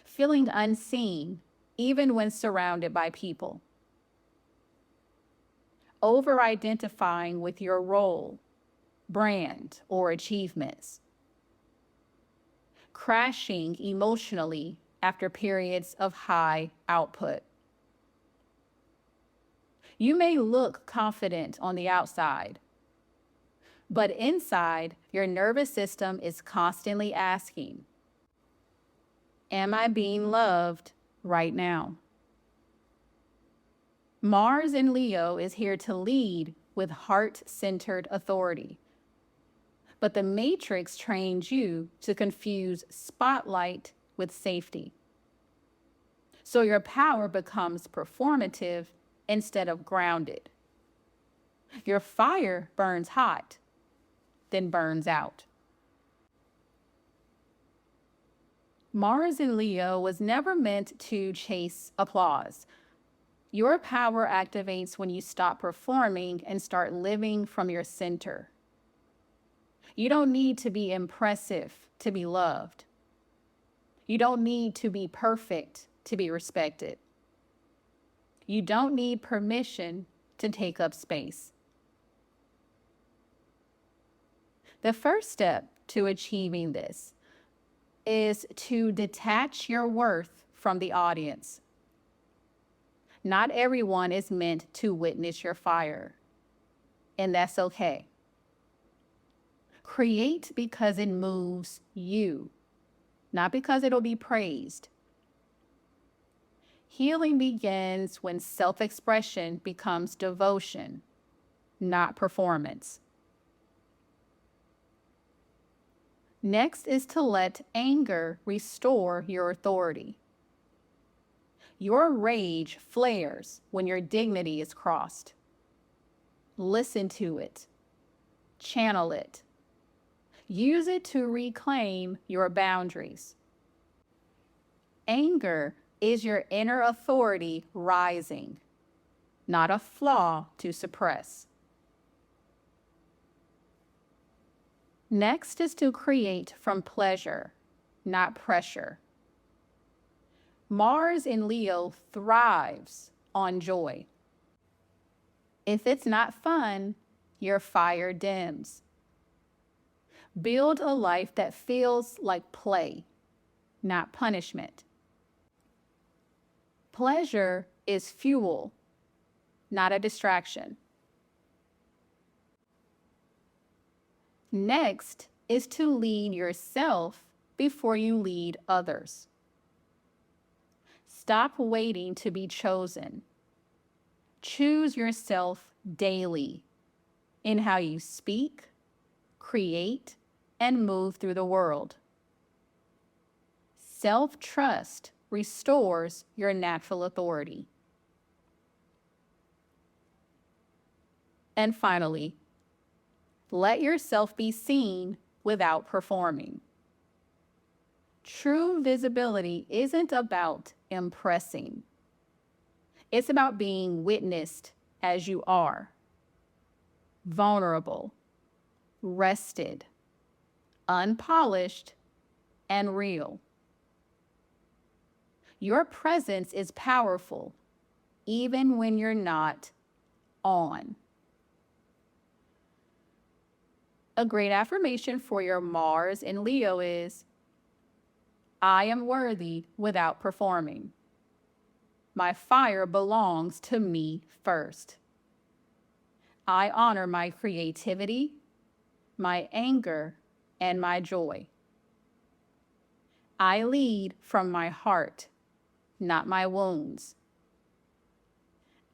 feeling unseen even when surrounded by people, over-identifying with your role, brand, or achievements, crashing emotionally after periods of high output. You may look confident on the outside, but inside, your nervous system is constantly asking, am I being loved right now? Mars in Leo is here to lead with heart-centered authority. But the Matrix trains you to confuse spotlight with safety. So your power becomes performative instead of grounded. Your fire burns hot, then burns out. Mars in Leo was never meant to chase applause. Your power activates when you stop performing and start living from your center. You don't need to be impressive to be loved. You don't need to be perfect to be respected. You don't need permission to take up space. The first step to achieving this is to detach your worth from the audience. Not everyone is meant to witness your fire, and that's okay. Create because it moves you, not because it'll be praised. Healing begins when self-expression becomes devotion, not performance. Next is to let anger restore your authority. Your rage flares when your dignity is crossed. Listen to it. Channel it. Use it to reclaim your boundaries. Anger is your inner authority rising, not a flaw to suppress. Next is to create from pleasure, not pressure. Mars in Leo thrives on joy. If it's not fun, your fire dims. Build a life that feels like play, not punishment. Pleasure is fuel, not a distraction. Next is to lead yourself before you lead others. Stop waiting to be chosen. Choose yourself daily in how you speak, create, and move through the world. Self-trust restores your natural authority. And finally, let yourself be seen without performing. True visibility isn't about impressing. It's about being witnessed as you are. Vulnerable, rested, unpolished, and real. Your presence is powerful, even when you're not on. A great affirmation for your Mars in Leo is, I am worthy without performing. My fire belongs to me first. I honor my creativity, my anger, and my joy. I lead from my heart, not my wounds.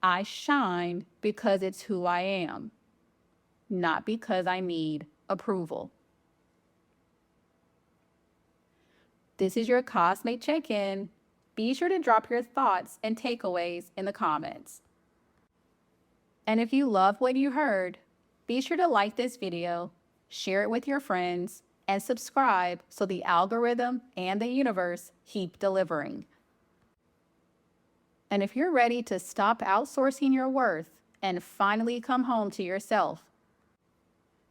I shine because it's who I am, not because I need approval. This is your Cosmic Check-In. Be sure to drop your thoughts and takeaways in the comments. And if you love what you heard, be sure to like this video, share it with your friends, and subscribe so the algorithm and the universe keep delivering. And if you're ready to stop outsourcing your worth and finally come home to yourself,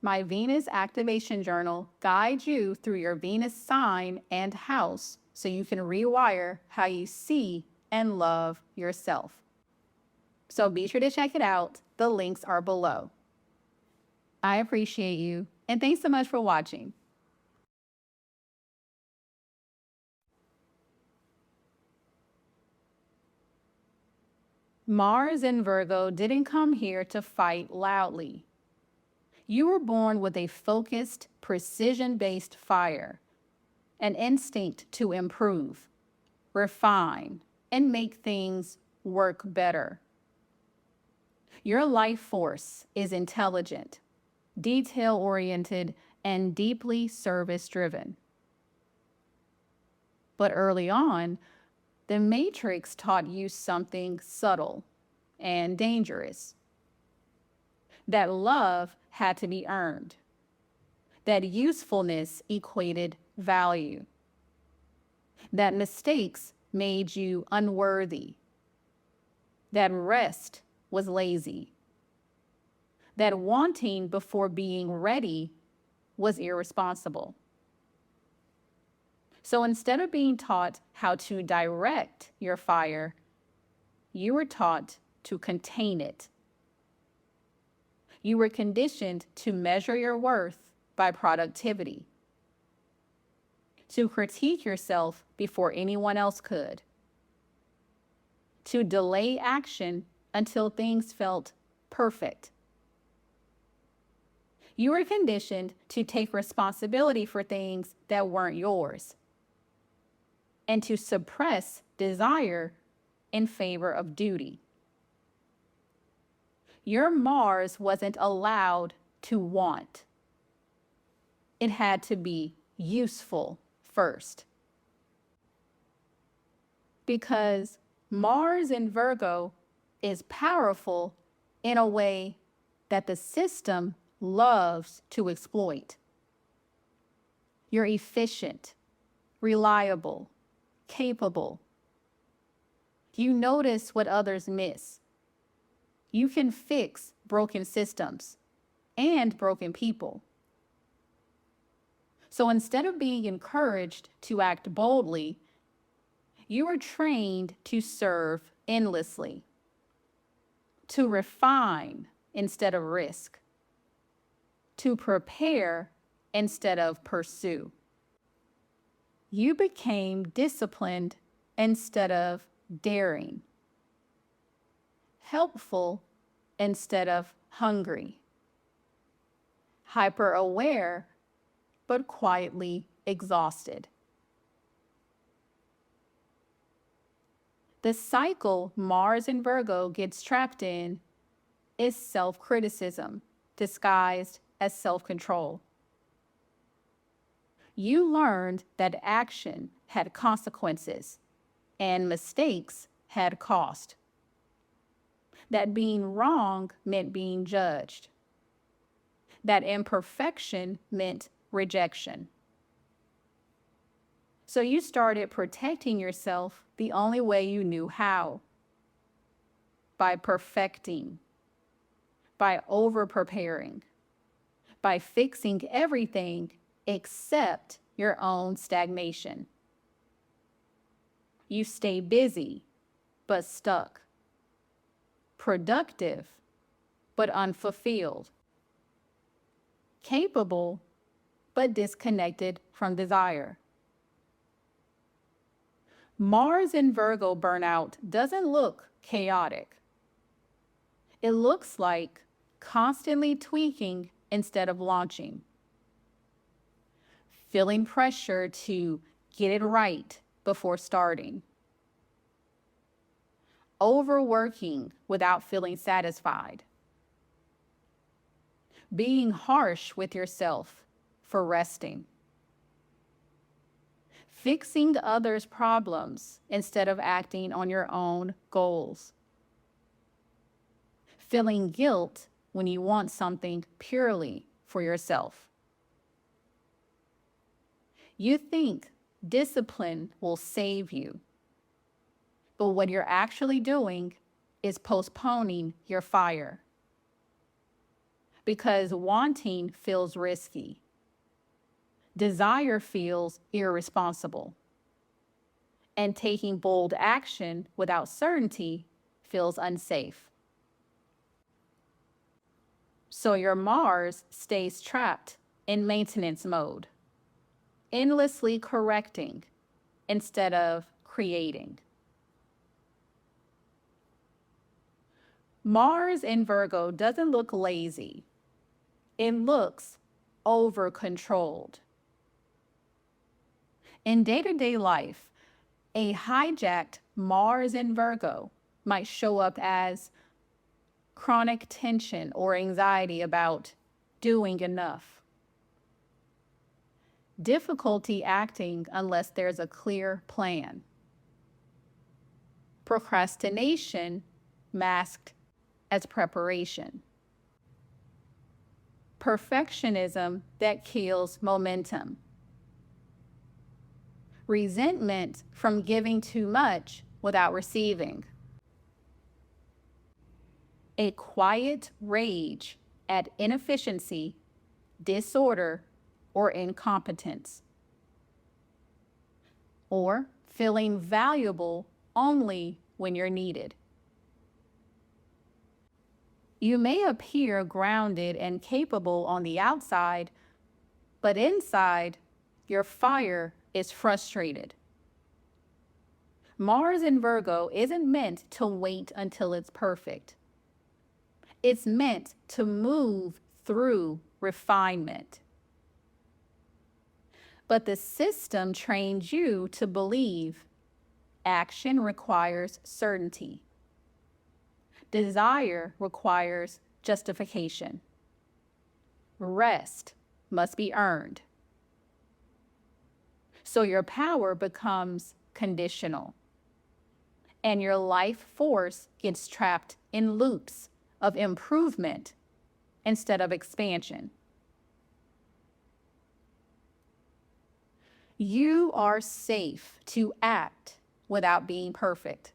my Venus Activation Journal guides you through your Venus sign and house so you can rewire how you see and love yourself. So be sure to check it out. The links are below. I appreciate you, and thanks so much for watching. Mars in Virgo didn't come here to fight loudly. You were born with a focused, precision-based fire, an instinct to improve, refine, and make things work better. Your life force is intelligent, detail-oriented, and deeply service-driven. But early on, the Matrix taught you something subtle and dangerous. That love had to be earned. That usefulness equated value. That mistakes made you unworthy. That rest was lazy. That wanting before being ready was irresponsible. So instead of being taught how to direct your fire, you were taught to contain it. You were conditioned to measure your worth by productivity, to critique yourself before anyone else could, to delay action until things felt perfect. You were conditioned to take responsibility for things that weren't yours, and to suppress desire in favor of duty. Your Mars wasn't allowed to want. It had to be useful first. Because Mars in Virgo is powerful in a way that the system loves to exploit. You're efficient, reliable, capable. You notice what others miss. You can fix broken systems and broken people. So instead of being encouraged to act boldly, you are trained to serve endlessly, to refine instead of risk, to prepare instead of pursue. You became disciplined instead of daring, helpful instead of hungry, hyper-aware but quietly exhausted. The cycle Mars in Virgo gets trapped in is self-criticism disguised as self-control. You learned that action had consequences and mistakes had cost. That being wrong meant being judged. That imperfection meant rejection. So you started protecting yourself the only way you knew how. By perfecting, by over-preparing, by fixing everything except your own stagnation. You stay busy, but stuck. Productive, but unfulfilled. Capable, but disconnected from desire. Mars in Virgo burnout doesn't look chaotic. It looks like constantly tweaking instead of launching. Feeling pressure to get it right before starting. Overworking without feeling satisfied. Being harsh with yourself for resting. Fixing others' problems instead of acting on your own goals. Feeling guilt when you want something purely for yourself. You think discipline will save you, but what you're actually doing is postponing your fire. Because wanting feels risky. Desire feels irresponsible. And taking bold action without certainty feels unsafe. So your Mars stays trapped in maintenance mode, endlessly correcting instead of creating. Mars in Virgo doesn't look lazy. It looks over-controlled. In day-to-day life, a hijacked Mars in Virgo might show up as chronic tension or anxiety about doing enough. Difficulty acting unless there's a clear plan. Procrastination masked as preparation. Perfectionism that kills momentum. Resentment from giving too much without receiving. A quiet rage at inefficiency, disorder, or incompetence. Or feeling valuable only when you're needed. You may appear grounded and capable on the outside, but inside, your fire is frustrated. Mars in Virgo isn't meant to wait until it's perfect. It's meant to move through refinement. But the system trains you to believe Action requires certainty. Desire requires justification. Rest must be earned. So your power becomes conditional, and your life force gets trapped in loops of improvement instead of expansion. You are safe to act without being perfect.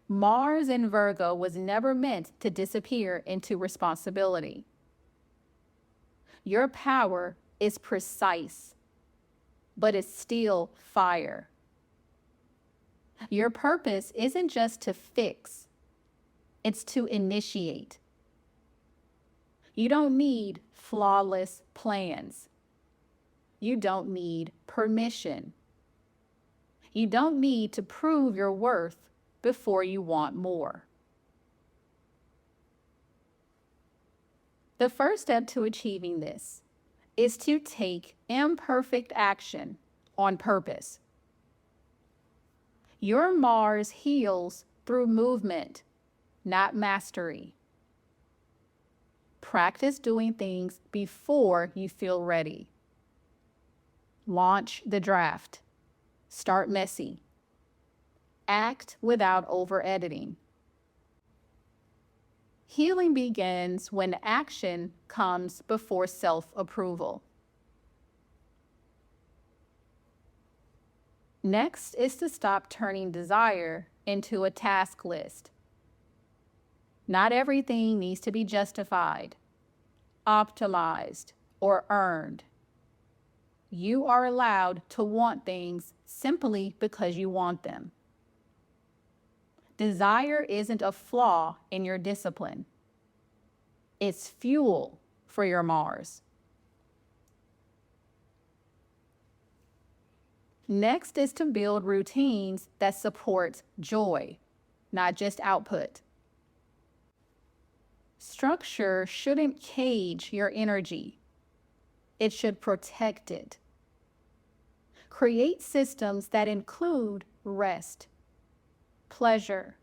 Mars in Virgo was never meant to disappear into responsibility. Your power is precise, but it's still fire. Your purpose isn't just to fix, it's to initiate. You don't need flawless plans. You don't need permission. You don't need to prove your worth before you want more. The first step to achieving this is to take imperfect action on purpose. Your Mars heals through movement, not mastery. Practice doing things before you feel ready. Launch the draft. Start messy. Act without over-editing. Healing begins when action comes before self-approval. Next is to stop turning desire into a task list. Not everything needs to be justified, optimized, or earned. You are allowed to want things simply because you want them. Desire isn't a flaw in your discipline. It's fuel for your Mars. Next is to build routines that support joy, not just output. Structure shouldn't cage your energy. It should protect it. Create systems that include rest, pleasure,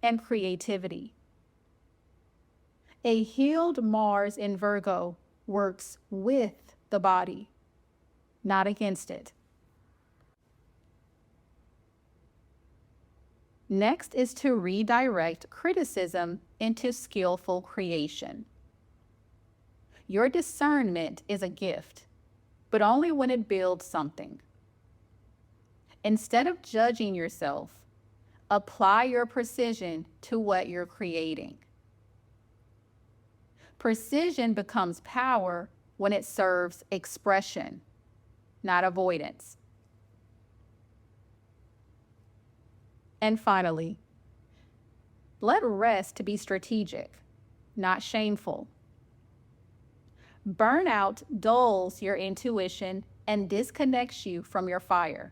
and creativity. A healed Mars in Virgo works with the body, not against it. Next is to redirect criticism into skillful creation. Your discernment is a gift, but only when it builds something. Instead of judging yourself, apply your precision to what you're creating. Precision becomes power when it serves expression, not avoidance. And finally, let rest be strategic, not shameful. Burnout dulls your intuition and disconnects you from your fire.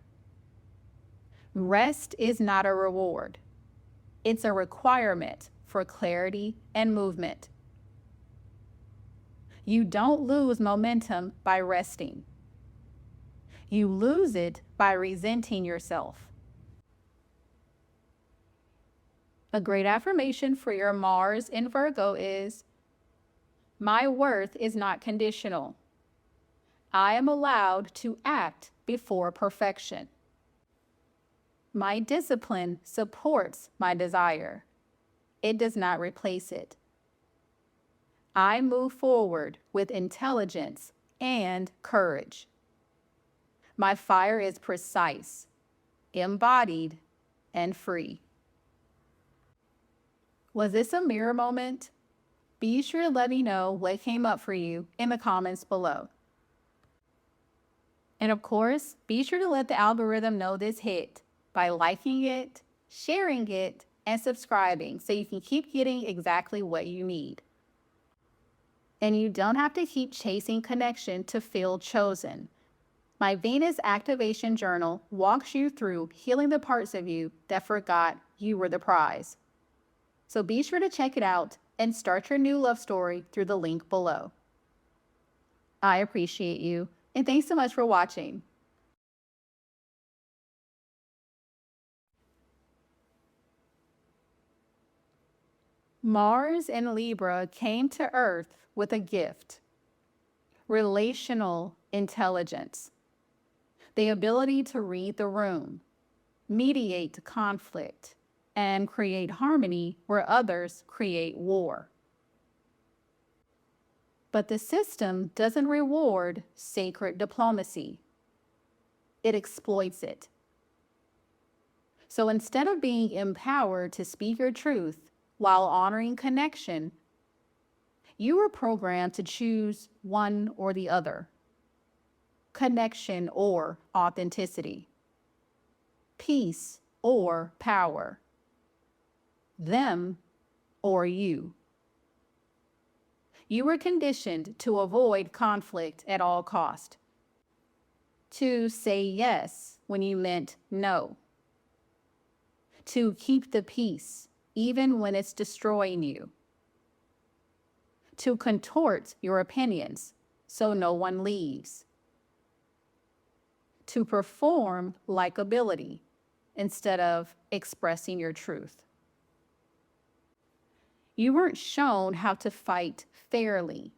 Rest is not a reward. It's a requirement for clarity and movement. You don't lose momentum by resting. You lose it by resenting yourself. A great affirmation for your Mars in Virgo is, my worth is not conditional. I am allowed to act before perfection. My discipline supports my desire. It does not replace it. I move forward with intelligence and courage. My fire is precise, embodied, and free. Was this a mirror moment? Be sure to let me know what came up for you in the comments below. And of course, be sure to let the algorithm know this hit by liking it, sharing it, and subscribing so you can keep getting exactly what you need. And you don't have to keep chasing connection to feel chosen. My Venus Activation Journal walks you through healing the parts of you that forgot you were the prize. So be sure to check it out and start your new love story through the link below. I appreciate you, and thanks so much for watching. Mars and Libra came to Earth with a gift: relational intelligence, the ability to read the room, mediate conflict, and create harmony where others create war. But the system doesn't reward sacred diplomacy. It exploits it. So instead of being empowered to speak your truth while honoring connection, you were programmed to choose one or the other: connection or authenticity, peace or power, them or you. You were conditioned to avoid conflict at all cost, to say yes when you meant no, to keep the peace even when it's destroying you, to contort your opinions so no one leaves, to perform likability instead of expressing your truth. You weren't shown how to fight fairly,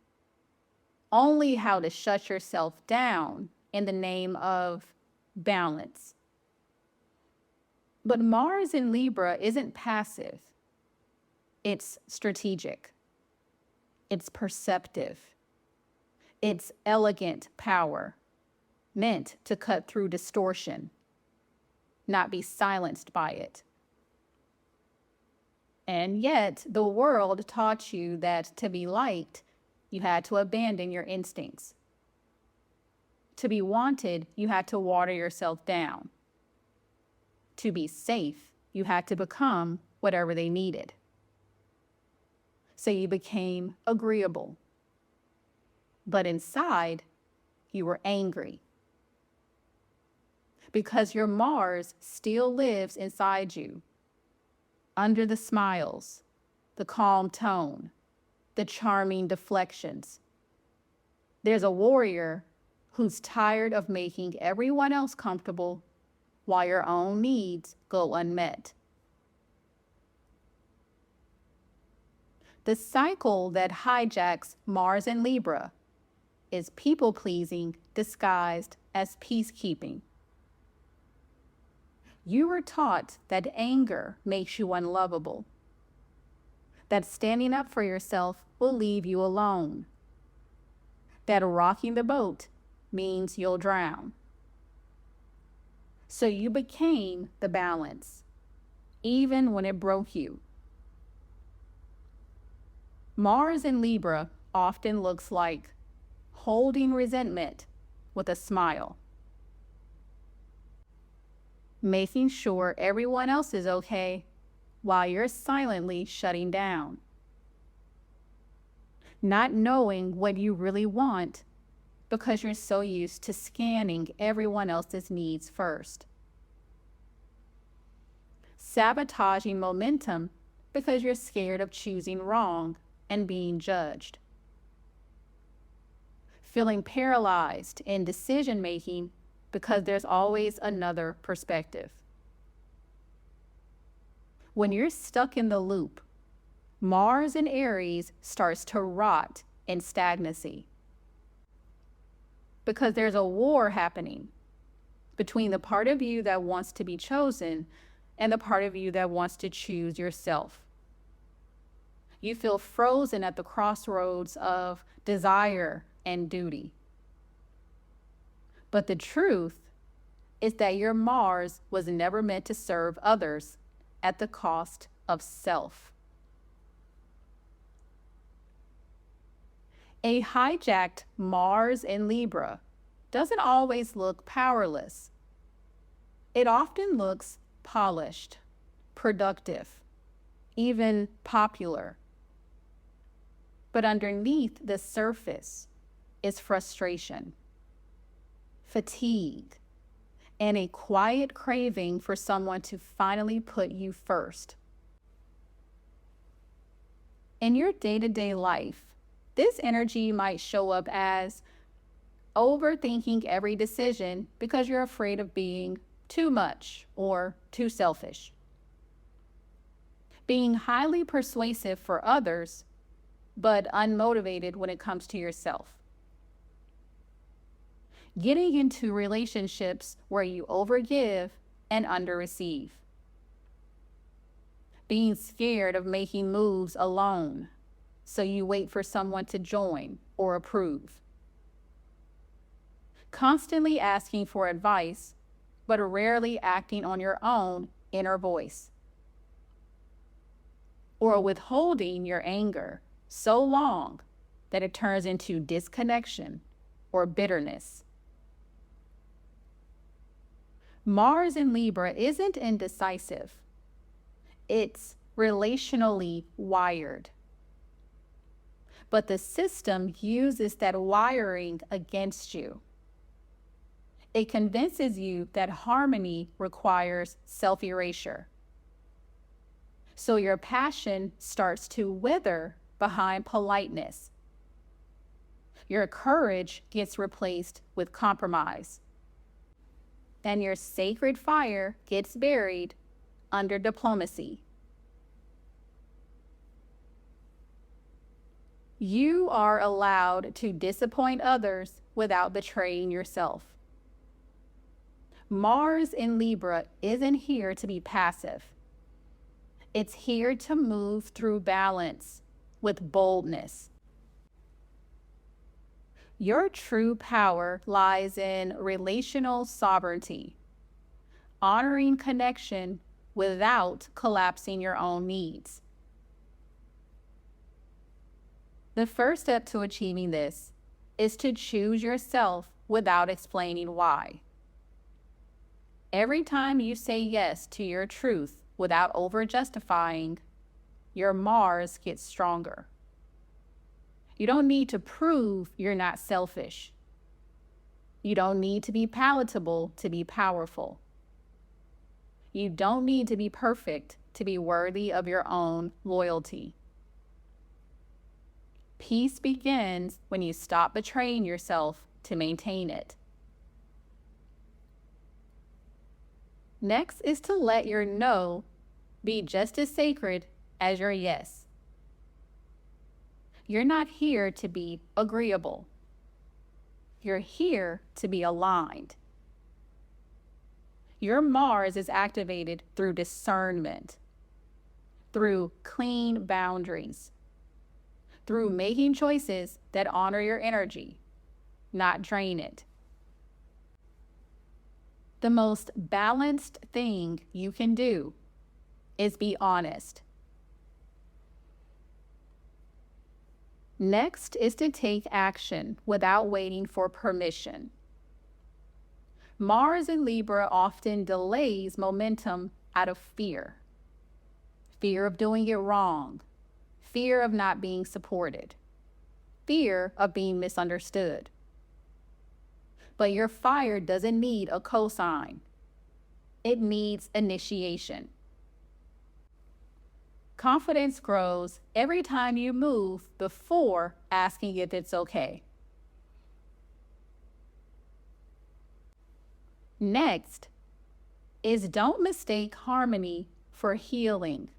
only how to shut yourself down in the name of balance. But Mars in Libra isn't passive. It's strategic. It's perceptive. It's elegant power, meant to cut through distortion, not be silenced by it. And yet, the world taught you that to be liked, you had to abandon your instincts. To be wanted, you had to water yourself down. To be safe, you had to become whatever they needed. So you became agreeable. But inside, you were angry. Because your Mars still lives inside you, under the smiles, the calm tone, the charming deflections. There's a warrior who's tired of making everyone else comfortable while your own needs go unmet. The cycle that hijacks Mars and Libra is people-pleasing disguised as peacekeeping. You were taught that anger makes you unlovable, that standing up for yourself will leave you alone, that rocking the boat means you'll drown. So you became the balance, even when it broke you. Mars in Libra often looks like holding resentment with a smile, making sure everyone else is okay while you're silently shutting down, not knowing what you really want because you're so used to scanning everyone else's needs first, sabotaging momentum because you're scared of choosing wrong and being judged, feeling paralyzed in decision-making because there's always another perspective. When you're stuck in the loop, Mars in Aries starts to rot in stagnancy because there's a war happening between the part of you that wants to be chosen and the part of you that wants to choose yourself. You feel frozen at the crossroads of desire and duty. But the truth is that your Mars was never meant to serve others at the cost of self. A hijacked Mars in Libra doesn't always look powerless. It often looks polished, productive, even popular. But underneath the surface is frustration, fatigue, and a quiet craving for someone to finally put you first. In your day-to-day life, this energy might show up as overthinking every decision because you're afraid of being too much or too selfish. being highly persuasive for others, but unmotivated when it comes to yourself. Getting into relationships where you overgive and underreceive. Being scared of making moves alone, so you wait for someone to join or approve. Constantly asking for advice, but rarely acting on your own inner voice. Or withholding your anger so long that it turns into disconnection or bitterness. Mars in Libra isn't indecisive. It's relationally wired. But the system uses that wiring against you. It convinces you that harmony requires self-erasure. So your passion starts to wither behind politeness. Your courage gets replaced with compromise. And your sacred fire gets buried under diplomacy. You are allowed to disappoint others without betraying yourself. Mars in Libra isn't here to be passive. It's here to move through balance with boldness. Your true power lies in relational sovereignty, honoring connection without collapsing your own needs. The first step to achieving this is to choose yourself without explaining why. Every time you say yes to your truth without over-justifying, your Mars gets stronger. You don't need to prove you're not selfish. You don't need to be palatable to be powerful. You don't need to be perfect to be worthy of your own loyalty. Peace begins when you stop betraying yourself to maintain it. Next is to let your no be just as sacred as your yes. You're not here to be agreeable. You're here to be aligned. Your Mars is activated through discernment, through clean boundaries, through making choices that honor your energy, not drain it. The most balanced thing you can do is be honest. Next is to take action without waiting for permission. Mars in Libra often delays momentum out of fear. Fear of doing it wrong. Fear of not being supported. Fear of being misunderstood. But your fire doesn't need a cosign. It needs initiation. Confidence grows every time you move before asking if it's okay. Next is don't mistake harmony for healing.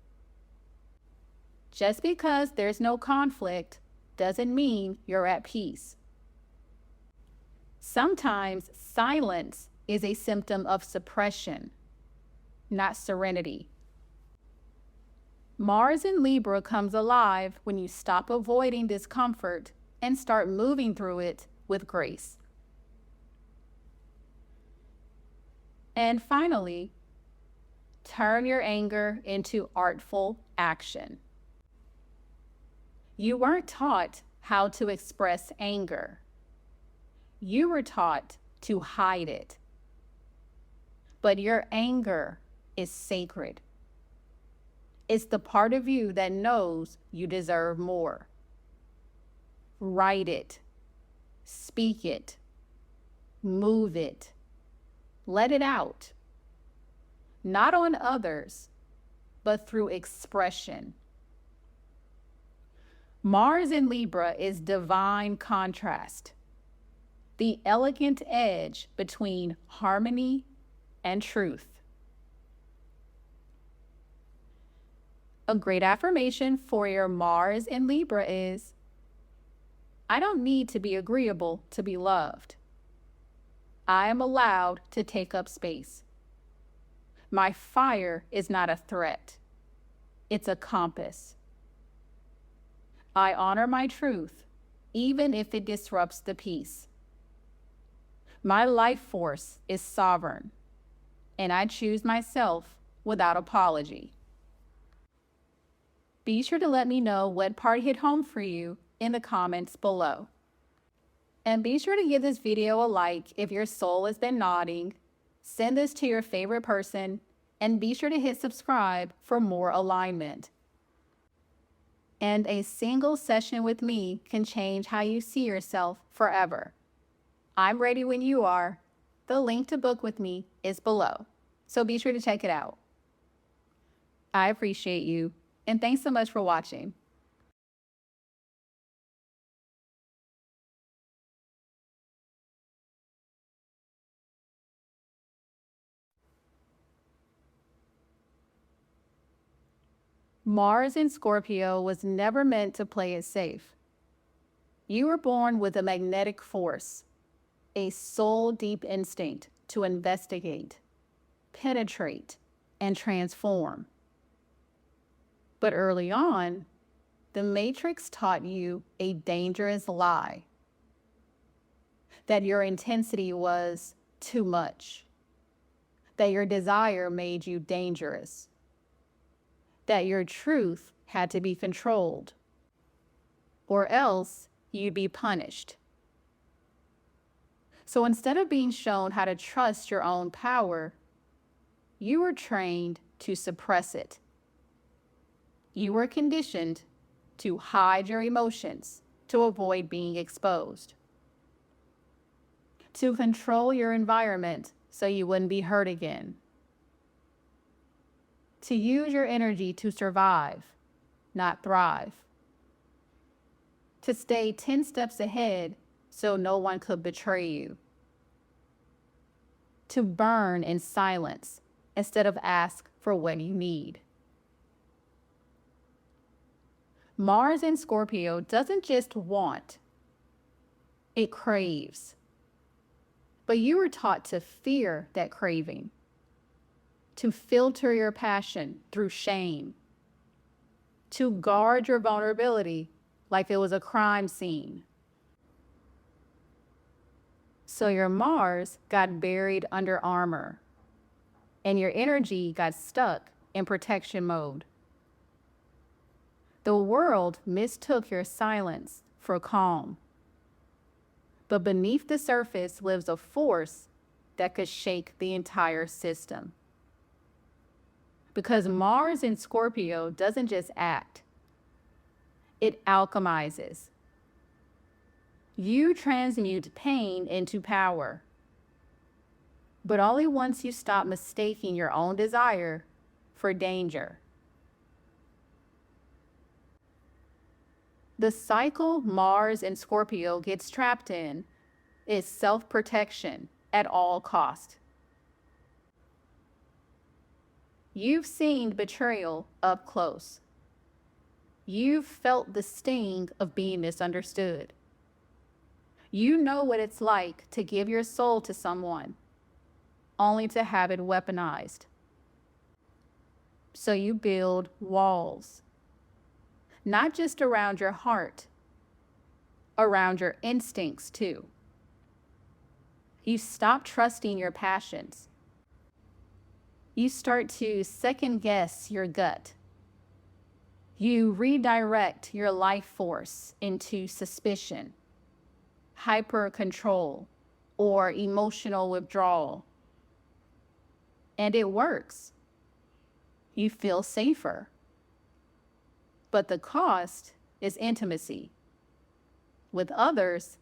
Just because there's no conflict doesn't mean you're at peace. Sometimes silence is a symptom of suppression, not serenity. Mars in Libra comes alive when you stop avoiding discomfort and start moving through it with grace. And finally, turn your anger into artful action. You weren't taught how to express anger. You were taught to hide it. But your anger is sacred. It's the part of you that knows you deserve more. Write it, speak it, move it, let it out. Not on others, but through expression. Mars in Libra is divine contrast, the elegant edge between harmony and truth. A great affirmation for your Mars in Libra is, I don't need to be agreeable to be loved. I am allowed to take up space. My fire is not a threat. It's a compass. I honor my truth, even if it disrupts the peace. My life force is sovereign, and I choose myself without apology. Be sure to let me know what part hit home for you in the comments below. And be sure to give this video a like if your soul has been nodding. Send this to your favorite person, and be sure to hit subscribe for more alignment. And a single session with me can change how you see yourself forever. I'm ready when you are. The link to book with me is below, so be sure to check it out. I appreciate you, and thanks so much for watching. Mars in Scorpio was never meant to play it safe. You were born with a magnetic force, a soul-deep instinct to investigate, penetrate, and transform. But early on, the Matrix taught you a dangerous lie, that your intensity was too much, that your desire made you dangerous, that your truth had to be controlled, or else you'd be punished. So instead of being shown how to trust your own power, you were trained to suppress it. You were conditioned to hide your emotions to avoid being exposed, to control your environment so you wouldn't be hurt again, to use your energy to survive, not thrive, to stay 10 steps ahead so no one could betray you, to burn in silence instead of ask for what you need. Mars in Scorpio doesn't just want, it craves. But you were taught to fear that craving, to filter your passion through shame, to guard your vulnerability like it was a crime scene. So your Mars got buried under armor, and your energy got stuck in protection mode. The world mistook your silence for calm. But beneath the surface lives a force that could shake the entire system. Because Mars in Scorpio doesn't just act, it alchemizes. You transmute pain into power, but only once you stop mistaking your own desire for danger. The cycle Mars in Scorpio gets trapped in is self-protection at all cost. You've seen betrayal up close. You've felt the sting of being misunderstood. You know what it's like to give your soul to someone, only to have it weaponized. So you build walls, not just around your heart, around your instincts too. You stop trusting your passions. You start to second guess your gut. You redirect your life force into suspicion, hyper control, or emotional withdrawal. And it works. You feel safer. But the cost is intimacy with others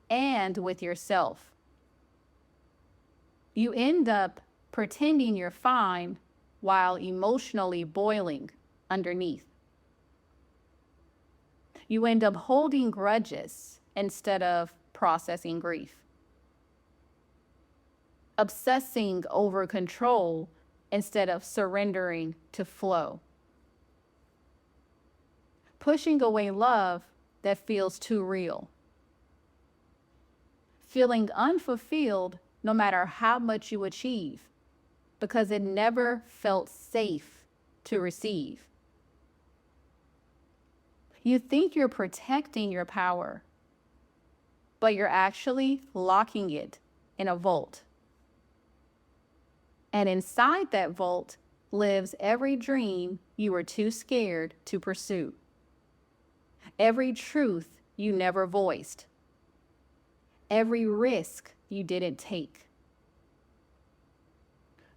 and with yourself. You end up pretending you're fine while emotionally boiling underneath. You end up holding grudges instead of processing grief, obsessing over control instead of surrendering to flow. pushing away love that feels too real, feeling unfulfilled no matter how much you achieve, because it never felt safe to receive. You think you're protecting your power, but you're actually locking it in a vault. And inside that vault lives every dream you were too scared to pursue, every truth you never voiced, every risk you didn't take.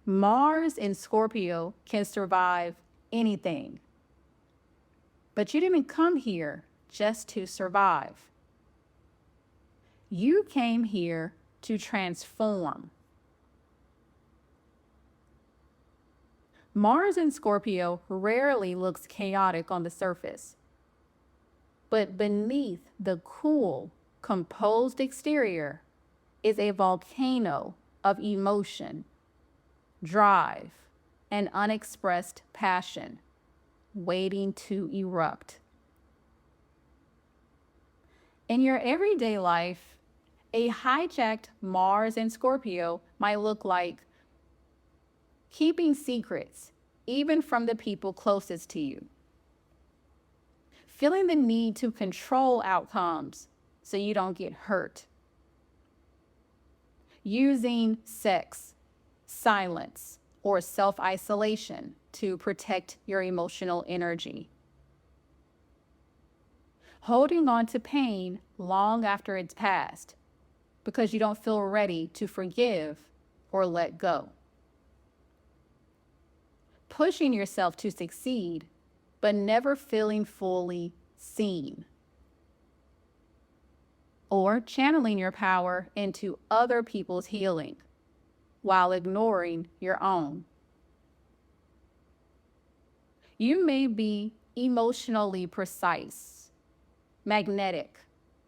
Mars in Scorpio can survive anything. But you didn't come here just to survive. You came here to transform. Mars in Scorpio rarely looks chaotic on the surface, but beneath the cool, composed exterior is a volcano of emotion, drive, and unexpressed passion waiting to erupt. In your everyday life, a hijacked Mars in Scorpio might look like keeping secrets, even from the people closest to you, feeling the need to control outcomes so you don't get hurt, using sex, silence, or self-isolation to protect your emotional energy, holding on to pain long after it's passed because you don't feel ready to forgive or let go, pushing yourself to succeed but never feeling fully seen, or channeling your power into other people's healing while ignoring your own. You may be emotionally precise, magnetic,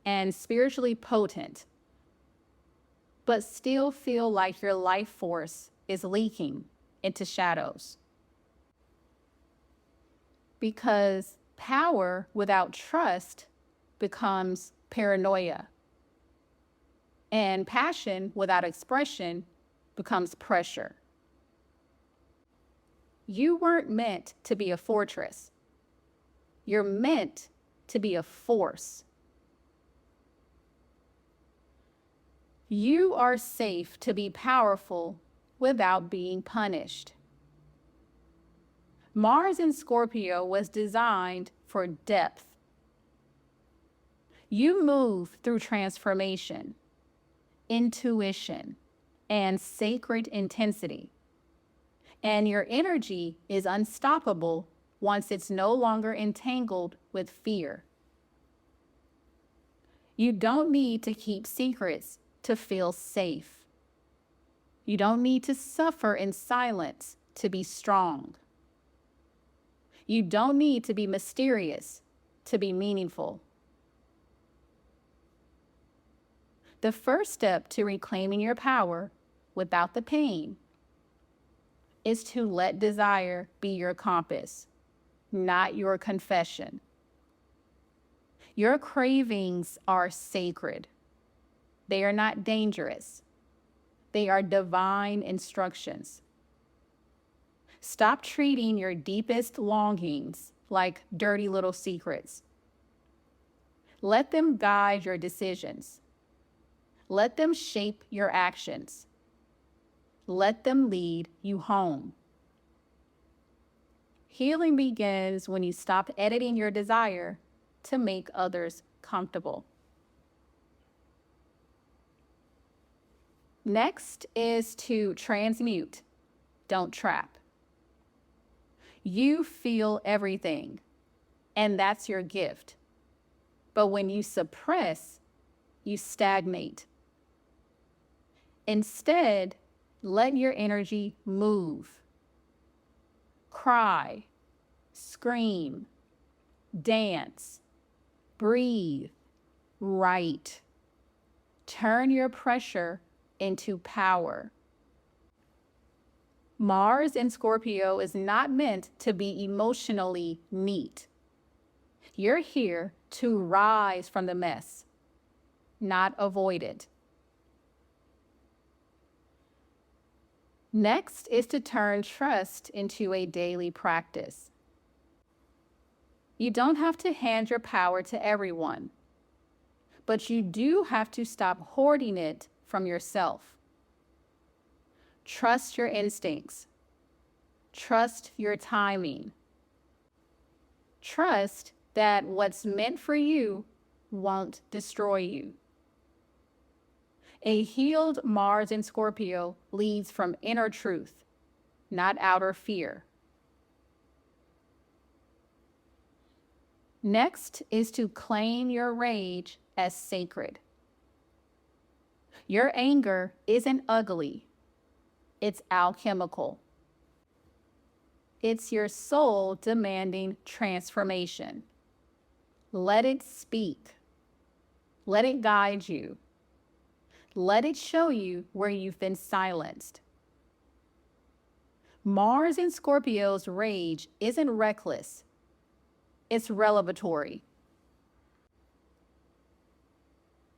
and spiritually potent, but still feel like your life force is leaking into shadows. Because power without trust becomes paranoia, and passion without expression becomes pressure. You weren't meant to be a fortress. You're meant to be a force. You are safe to be powerful without being punished. Mars in Scorpio was designed for depth. You move through transformation, intuition, and sacred intensity. And your energy is unstoppable once it's no longer entangled with fear. You don't need to keep secrets to feel safe. You don't need to suffer in silence to be strong. You don't need to be mysterious to be meaningful. The first step to reclaiming your power without the pain is to let desire be your compass, not your confession. Your cravings are sacred. They are not dangerous. They are divine instructions. Stop treating your deepest longings like dirty little secrets. Let them guide your decisions. Let them shape your actions. Let them lead you home. Healing begins when you stop editing your desire to make others comfortable. Next is to transmute, don't trap. You feel everything, and that's your gift. But when you suppress, you stagnate. Instead, let your energy move. Cry, scream, dance, breathe, write. Turn your pressure into power. Mars in Scorpio is not meant to be emotionally neat. You're here to rise from the mess, not avoid it. Next is to turn trust into a daily practice. You don't have to hand your power to everyone, but you do have to stop hoarding it from yourself. Trust your instincts. Trust your timing. Trust that what's meant for you won't destroy you. A healed Mars in Scorpio leads from inner truth, not outer fear. Next is to claim your rage as sacred. Your anger isn't ugly, it's alchemical. It's your soul demanding transformation. Let it speak. Let it guide you. Let it show you where you've been silenced. Mars in Scorpio's rage isn't reckless. It's revelatory.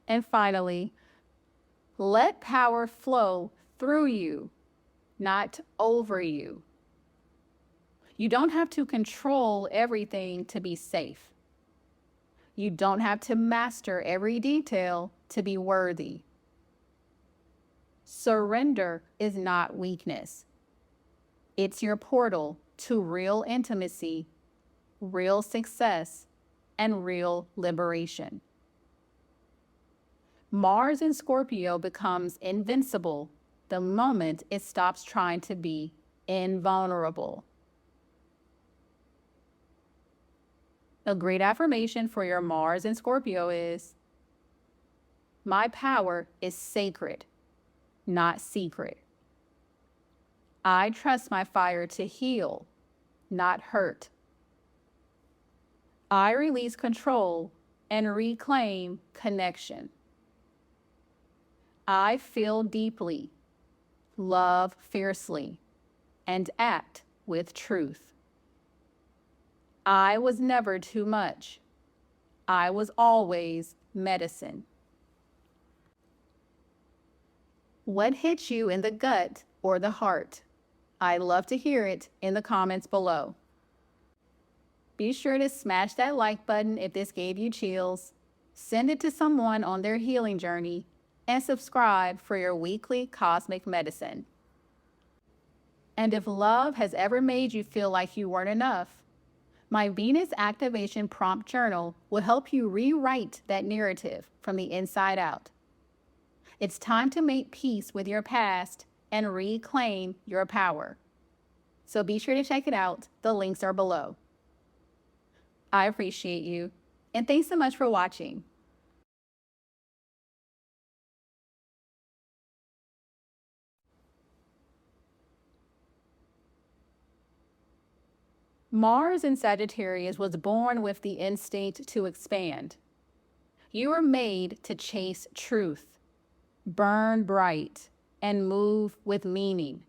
And finally, let power flow through you, not over you. You don't have to control everything to be safe. You don't have to master every detail to be worthy. Surrender is not weakness. It's your portal to real intimacy, real success, and real liberation. Mars in Scorpio becomes invincible the moment it stops trying to be invulnerable. A great affirmation for your Mars in Scorpio is, my power is sacred, not secret. I trust my fire to heal, not hurt. I release control and reclaim connection. I feel deeply, love fiercely, and act with truth. I was never too much. I was always medicine. What hit you in the gut or the heart? I'd love to hear it in the comments below. Be sure to smash that like button if this gave you chills, send it to someone on their healing journey, and subscribe for your weekly cosmic medicine. And if love has ever made you feel like you weren't enough, my Venus Activation Prompt Journal will help you rewrite that narrative from the inside out. It's time to make peace with your past and reclaim your power. So be sure to check it out. The links are below. I appreciate you, and thanks so much for watching. Mars in Sagittarius was born with the instinct to expand. You were made to chase truth, burn bright, and move with meaning.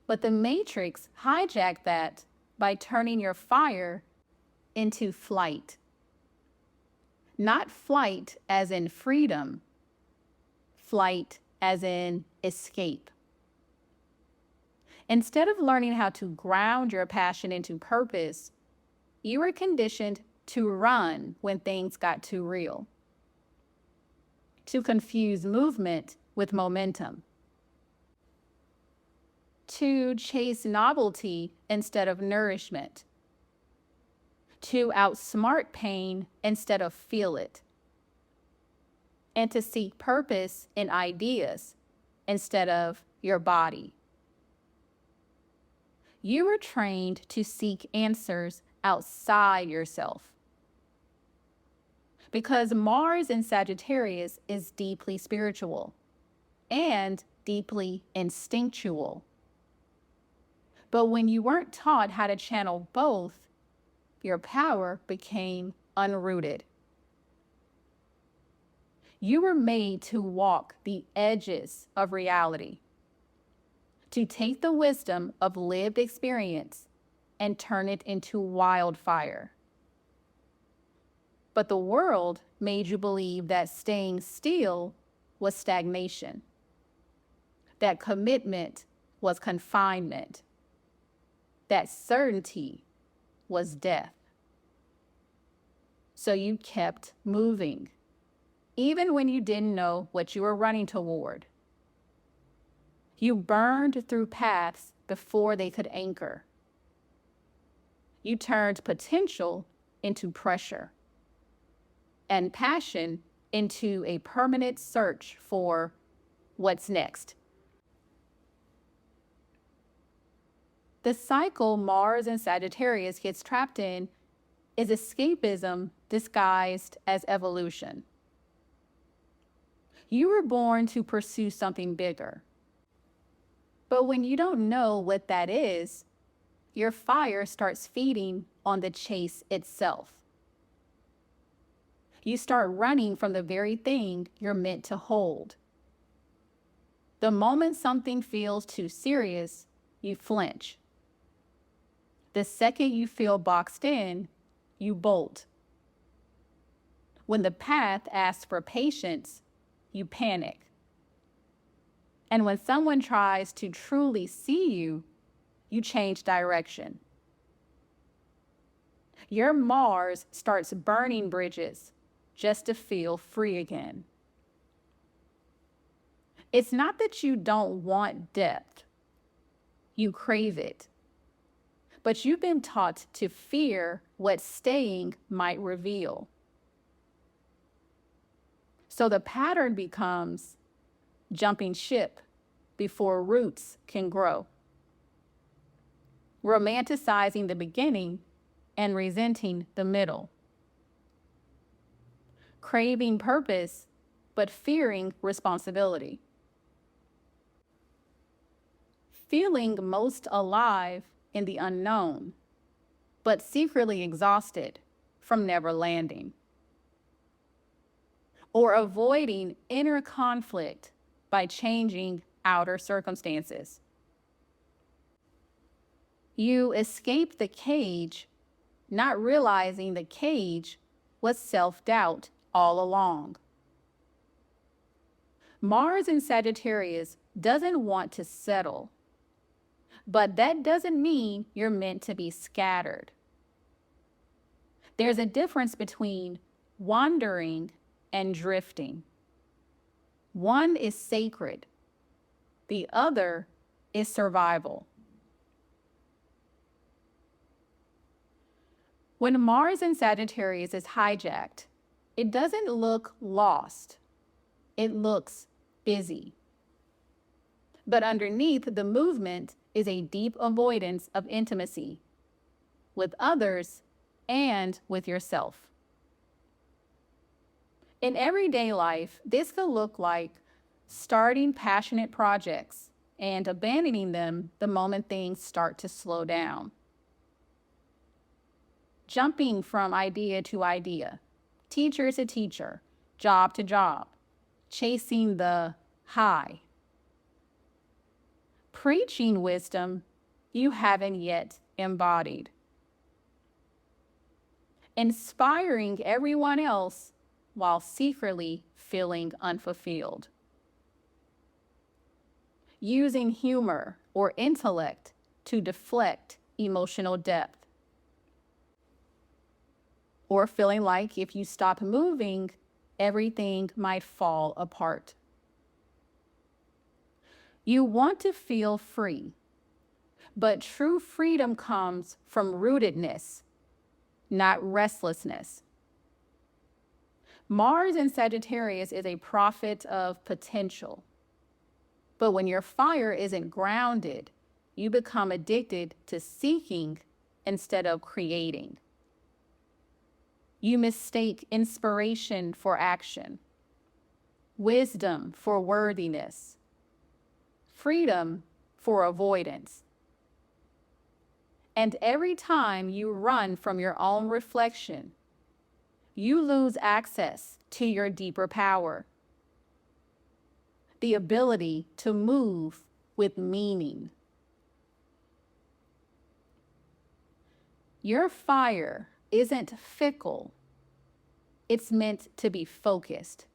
But the Matrix hijacked that by turning your fire into flight. Not flight as in freedom, flight as in escape. Instead of learning how to ground your passion into purpose, you were conditioned to run when things got too real, to confuse movement with momentum, to chase novelty instead of nourishment, to outsmart pain instead of feel it, and to seek purpose in ideas instead of your body. You were trained to seek answers outside yourself. Because Mars in Sagittarius is deeply spiritual and deeply instinctual. But when you weren't taught how to channel both, your power became unrooted. You were made to walk the edges of reality, to take the wisdom of lived experience and turn it into wildfire. But the world made you believe that staying still was stagnation, that commitment was confinement, that certainty was death. So you kept moving, even when you didn't know what you were running toward. You burned through paths before they could anchor. You turned potential into pressure and passion into a permanent search for what's next. The cycle Mars and Sagittarius gets trapped in is escapism disguised as evolution. You were born to pursue something bigger. But when you don't know what that is, your fire starts feeding on the chase itself. You start running from the very thing you're meant to hold. The moment something feels too serious, you flinch. The second you feel boxed in, you bolt. When the path asks for patience, you panic. And when someone tries to truly see you, you change direction. Your Mars starts burning bridges just to feel free again. It's not that you don't want depth. You crave it. But you've been taught to fear what staying might reveal. So the pattern becomes jumping ship before roots can grow, romanticizing the beginning and resenting the middle, craving purpose but fearing responsibility, feeling most alive in the unknown, but secretly exhausted from never landing, or avoiding inner conflict by changing outer circumstances. You escape the cage, not realizing the cage was self-doubt all along. Mars in Sagittarius doesn't want to settle, but that doesn't mean you're meant to be scattered. There's a difference between wandering and drifting. One is sacred. The other is survival. When Mars in Sagittarius is hijacked, it doesn't look lost. It looks busy. But underneath the movement is a deep avoidance of intimacy with others and with yourself. In everyday life, this could look like starting passionate projects and abandoning them the moment things start to slow down. Jumping from idea to idea, teacher to teacher, job to job, chasing the high. Preaching wisdom you haven't yet embodied. Inspiring everyone else while secretly feeling unfulfilled. Using humor or intellect to deflect emotional depth. Or feeling like if you stop moving, everything might fall apart. You want to feel free, but true freedom comes from rootedness, not restlessness. Mars in Sagittarius is a prophet of potential. But when your fire isn't grounded, you become addicted to seeking instead of creating. You mistake inspiration for action, wisdom for worthiness, freedom for avoidance. And every time you run from your own reflection, you lose access to your deeper power, the ability to move with meaning. Your fire isn't fickle. It's meant to be focused.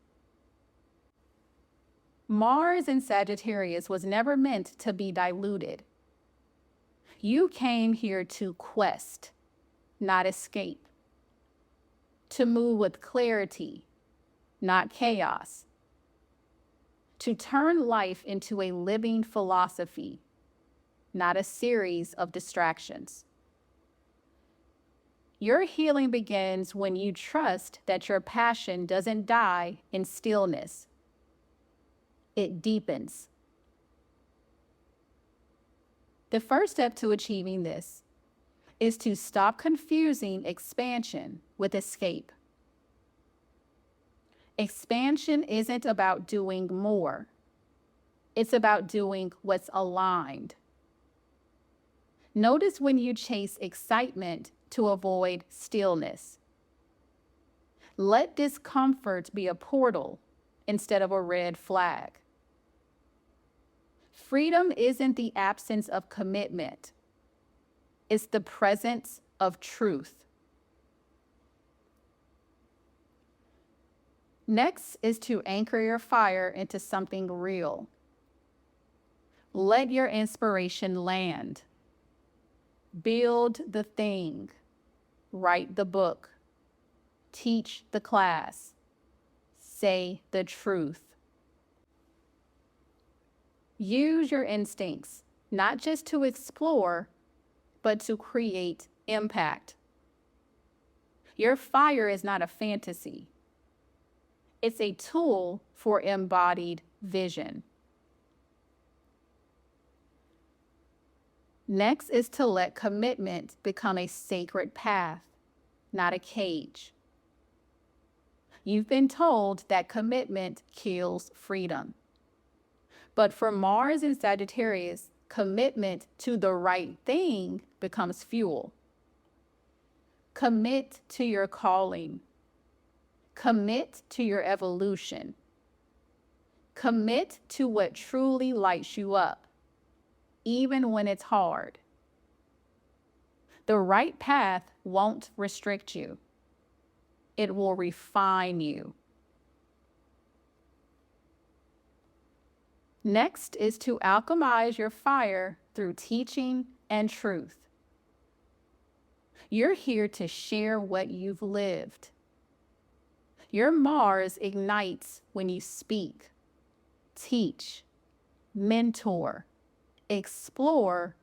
Mars in Sagittarius was never meant to be diluted. You came here to quest, not escape. To move with clarity, not chaos. To turn life into a living philosophy, not a series of distractions. Your healing begins when you trust that your passion doesn't die in stillness. It deepens. The first step to achieving this is to stop confusing expansion with escape. Expansion isn't about doing more. It's about doing what's aligned. Notice when you chase excitement to avoid stillness. Let discomfort be a portal instead of a red flag. Freedom isn't the absence of commitment. It's the presence of truth. Next is to anchor your fire into something real. Let your inspiration land. Build the thing. Write the book. Teach the class. Say the truth. Use your instincts, not just to explore, but to create impact. Your fire is not a fantasy. It's a tool for embodied vision. Next is to let commitment become a sacred path, not a cage. You've been told that commitment kills freedom. But for Mars in Sagittarius, commitment to the right thing becomes fuel. Commit to your calling. Commit to your evolution. Commit to what truly lights you up, even when it's hard. The right path won't restrict you. It will refine you. Next is to alchemize your fire through teaching and truth. You're here to share what you've lived. Your Mars ignites when you speak, teach, mentor, explore,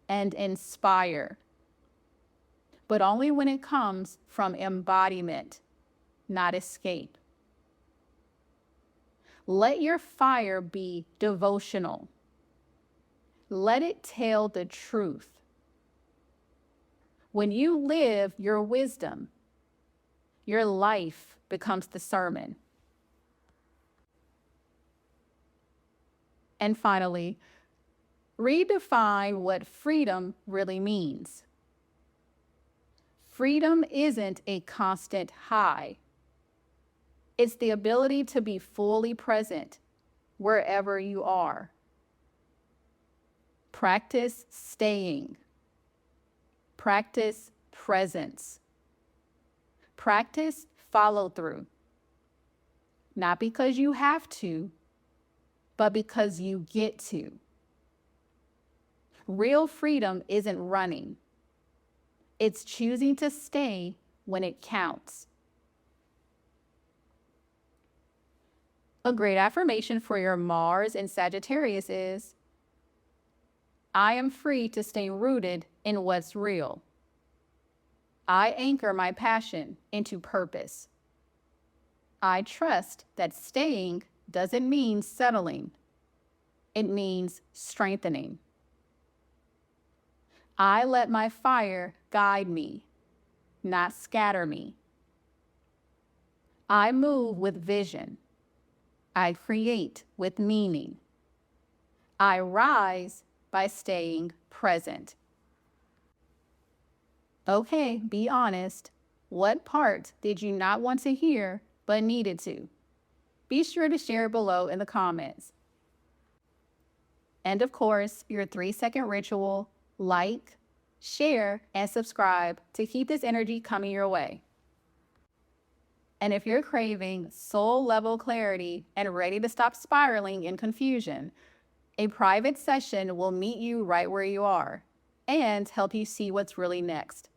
and inspire. But only when it comes from embodiment, not escape. Let your fire be devotional. Let it tell the truth. When you live your wisdom, your life becomes the sermon. And finally, redefine what freedom really means. Freedom isn't a constant high. It's the ability to be fully present wherever you are. Practice staying. Practice presence. Practice follow through. Not because you have to, but because you get to. Real freedom isn't running. It's choosing to stay when it counts. A great affirmation for your Mars in Sagittarius is, I am free to stay rooted in what's real. I anchor my passion into purpose. I trust that staying doesn't mean settling. It means strengthening. I let my fire guide me, not scatter me. I move with vision. I create with meaning. I rise by staying present. Okay, be honest. What part did you not want to hear but needed to? Be sure to share below in the comments. And of course, your 3-second ritual: like, share, and subscribe to keep this energy coming your way. And if you're craving soul-level clarity and ready to stop spiraling in confusion, a private session will meet you right where you are and help you see what's really next.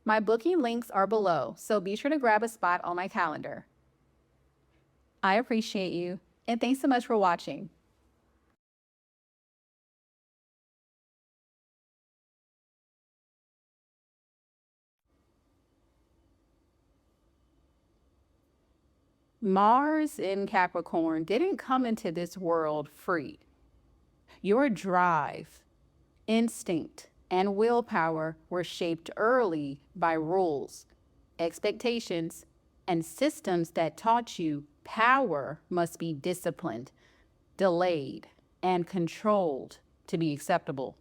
My booking links are below, so be sure to grab a spot on my calendar. I appreciate you, and thanks so much for watching. Mars in Capricorn didn't come into this world free. Your drive, instinct, and willpower were shaped early by rules, expectations, and systems that taught you power must be disciplined, delayed, and controlled to be acceptable.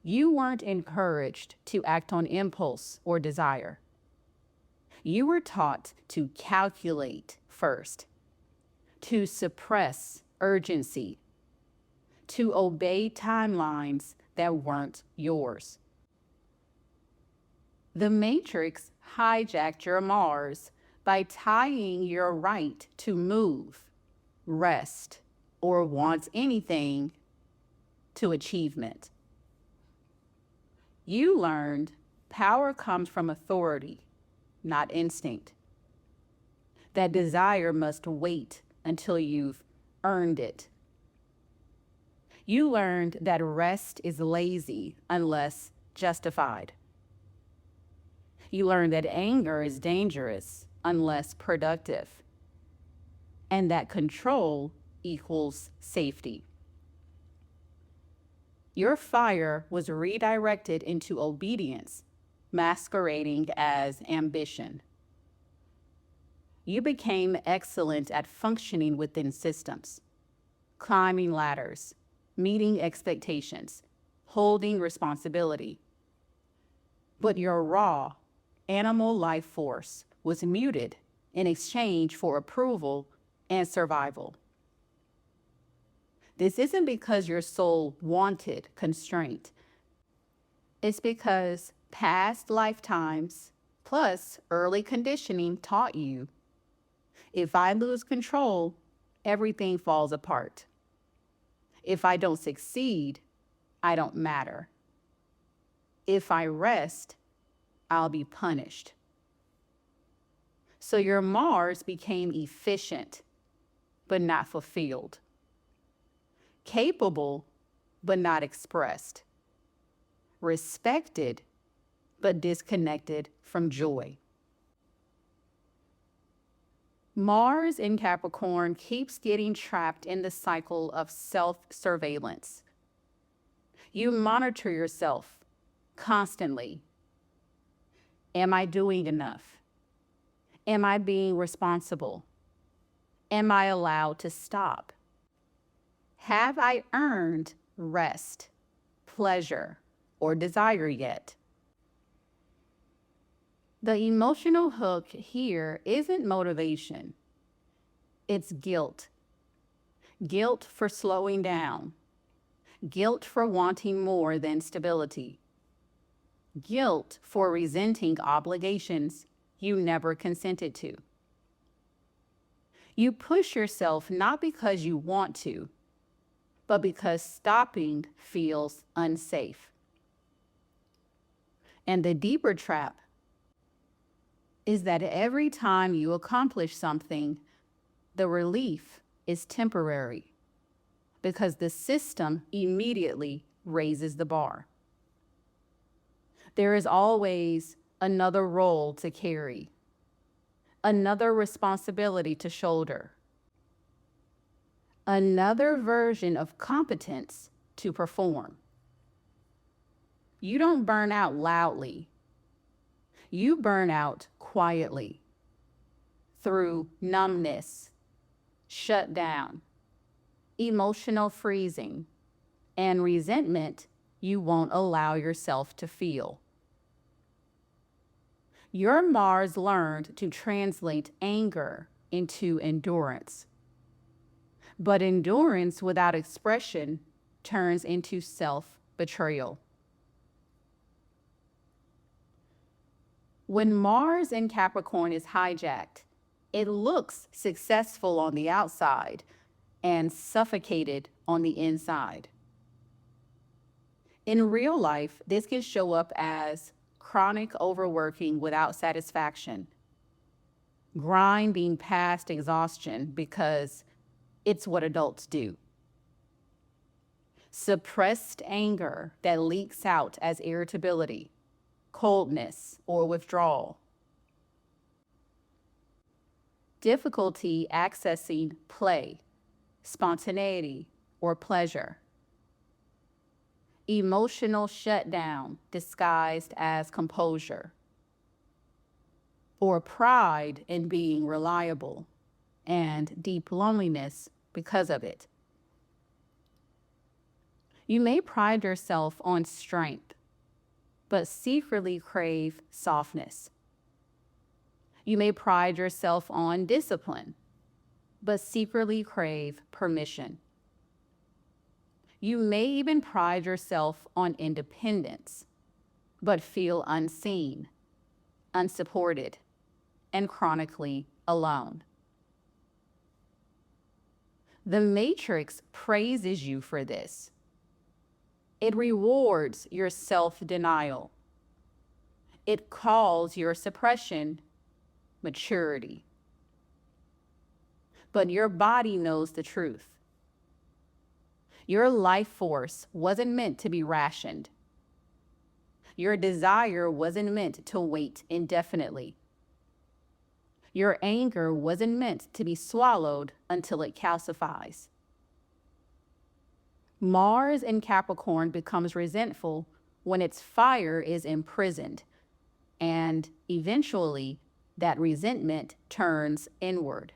You weren't encouraged to act on impulse or desire. You were taught to calculate first, to suppress urgency, to obey timelines that weren't yours. The Matrix hijacked your Mars by tying your right to move, rest, or want anything to achievement. You learned power comes from authority, not instinct. That desire must wait until you've earned it. You learned that rest is lazy unless justified. You learned that anger is dangerous unless productive, and that control equals safety. Your fire was redirected into obedience, masquerading as ambition. You became excellent at functioning within systems, climbing ladders, meeting expectations, holding responsibility. But your raw, animal life force was muted in exchange for approval and survival. This isn't because your soul wanted constraint. It's because past lifetimes plus early conditioning taught you, if I lose control, everything falls apart. If I don't succeed, I don't matter. If I rest, I'll be punished. So your Mars became efficient, but not fulfilled. Capable, but not expressed. Respected, but disconnected from joy. Mars in Capricorn keeps getting trapped in the cycle of self-surveillance. You monitor yourself constantly. Am I doing enough? Am I being responsible? Am I allowed to stop? Have I earned rest, pleasure, or desire yet? The emotional hook here isn't motivation. It's guilt. Guilt for slowing down. Guilt for wanting more than stability. Guilt for resenting obligations you never consented to. You push yourself not because you want to, but because stopping feels unsafe. And the deeper trap is that every time you accomplish something, the relief is temporary because the system immediately raises the bar. There is always another role to carry, another responsibility to shoulder, another version of competence to perform. You don't burn out loudly. You burn out quietly through numbness, shutdown, emotional freezing, and resentment you won't allow yourself to feel. Your Mars learned to translate anger into endurance. But endurance without expression turns into self betrayal. When Mars in Capricorn is hijacked, it looks successful on the outside and suffocated on the inside. In real life, this can show up as chronic overworking without satisfaction, grinding past exhaustion because it's what adults do, suppressed anger that leaks out as irritability, coldness, or withdrawal, difficulty accessing play, spontaneity, or pleasure, emotional shutdown disguised as composure, or pride in being reliable and deep loneliness because of it. You may pride yourself on strength, but secretly crave softness. You may pride yourself on discipline, but secretly crave permission. You may even pride yourself on independence, but feel unseen, unsupported, and chronically alone. The Matrix praises you for this. It rewards your self-denial. It calls your suppression maturity. But your body knows the truth. Your life force wasn't meant to be rationed. Your desire wasn't meant to wait indefinitely. Your anger wasn't meant to be swallowed until it calcifies. Mars in Capricorn becomes resentful when its fire is imprisoned, and eventually that resentment turns inward.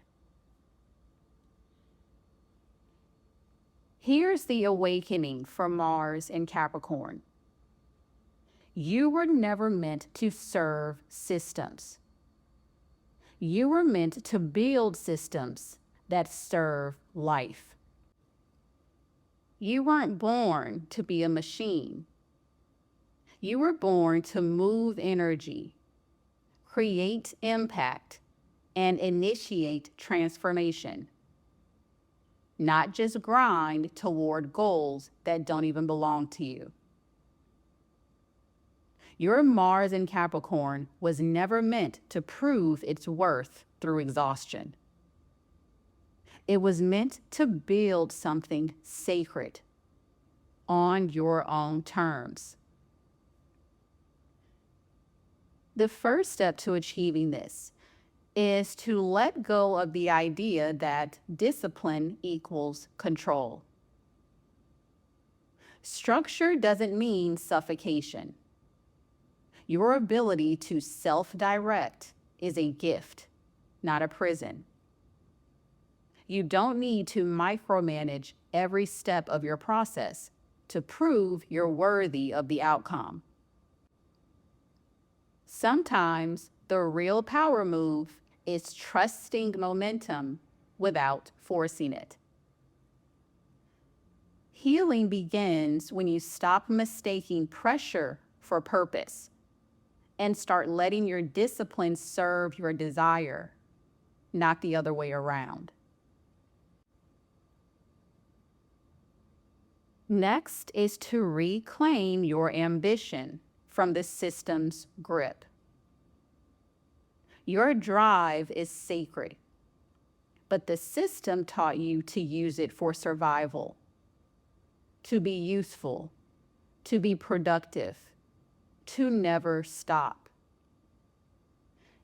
Here's the awakening for Mars in Capricorn. You were never meant to serve systems. You were meant to build systems that serve life. You weren't born to be a machine. You were born to move energy, create impact, and initiate transformation. Not just grind toward goals that don't even belong to you. Your Mars in Capricorn was never meant to prove its worth through exhaustion. It was meant to build something sacred on your own terms. The first step to achieving this is to let go of the idea that discipline equals control. Structure doesn't mean suffocation. Your ability to self-direct is a gift, not a prison. You don't need to micromanage every step of your process to prove you're worthy of the outcome. Sometimes the real power move is trusting momentum without forcing it. Healing begins when you stop mistaking pressure for purpose and start letting your discipline serve your desire, not the other way around. Next is to reclaim your ambition from the system's grip. Your drive is sacred, but the system taught you to use it for survival, to be useful, to be productive, to never stop.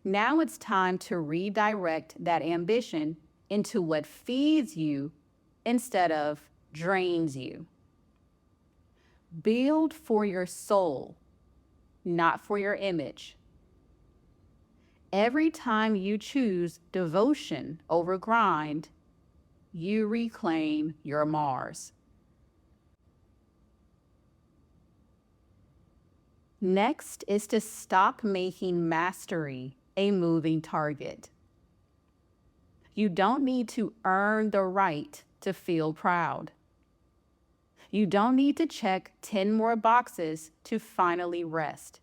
Now it's time to redirect that ambition into what feeds you instead of drains you. Build for your soul, not for your image. Every time you choose devotion over grind, you reclaim your Mars. Next is to stop making mastery a moving target. You don't need to earn the right to feel proud. You don't need to check 10 more boxes to finally rest.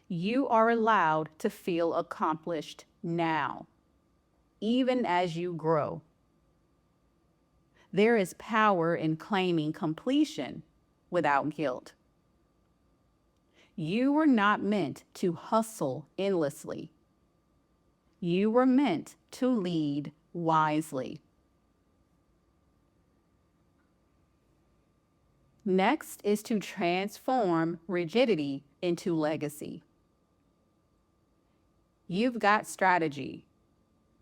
You are allowed to feel accomplished now, even as you grow. There is power in claiming completion without guilt. You were not meant to hustle endlessly. You were meant to lead wisely. Next is to transform rigidity into legacy. You've got strategy.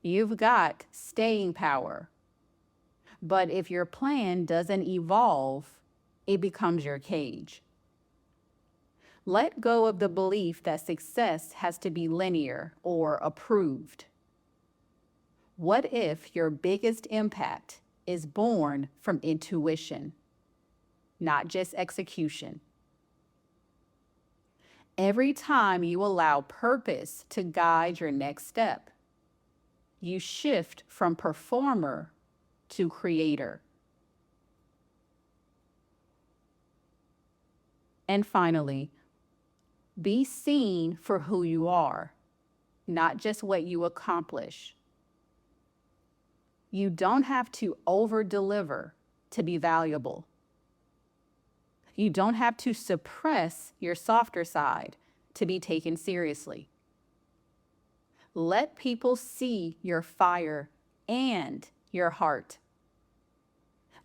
You've got staying power. But if your plan doesn't evolve, it becomes your cage. Let go of the belief that success has to be linear or approved. What if your biggest impact is born from intuition, not just execution? Every time you allow purpose to guide your next step, you shift from performer to creator. And finally, be seen for who you are, not just what you accomplish. You don't have to over-deliver to be valuable. You don't have to suppress your softer side to be taken seriously. Let people see your fire and your heart.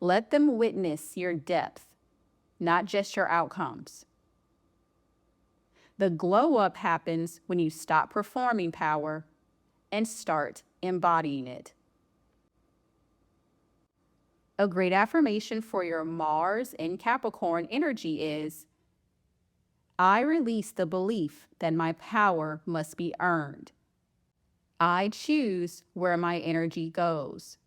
Let them witness your depth, not just your outcomes. The glow up happens when you stop performing power and start embodying it. A great affirmation for your Mars and Capricorn energy is, I release the belief that my power must be earned. I choose where my energy goes.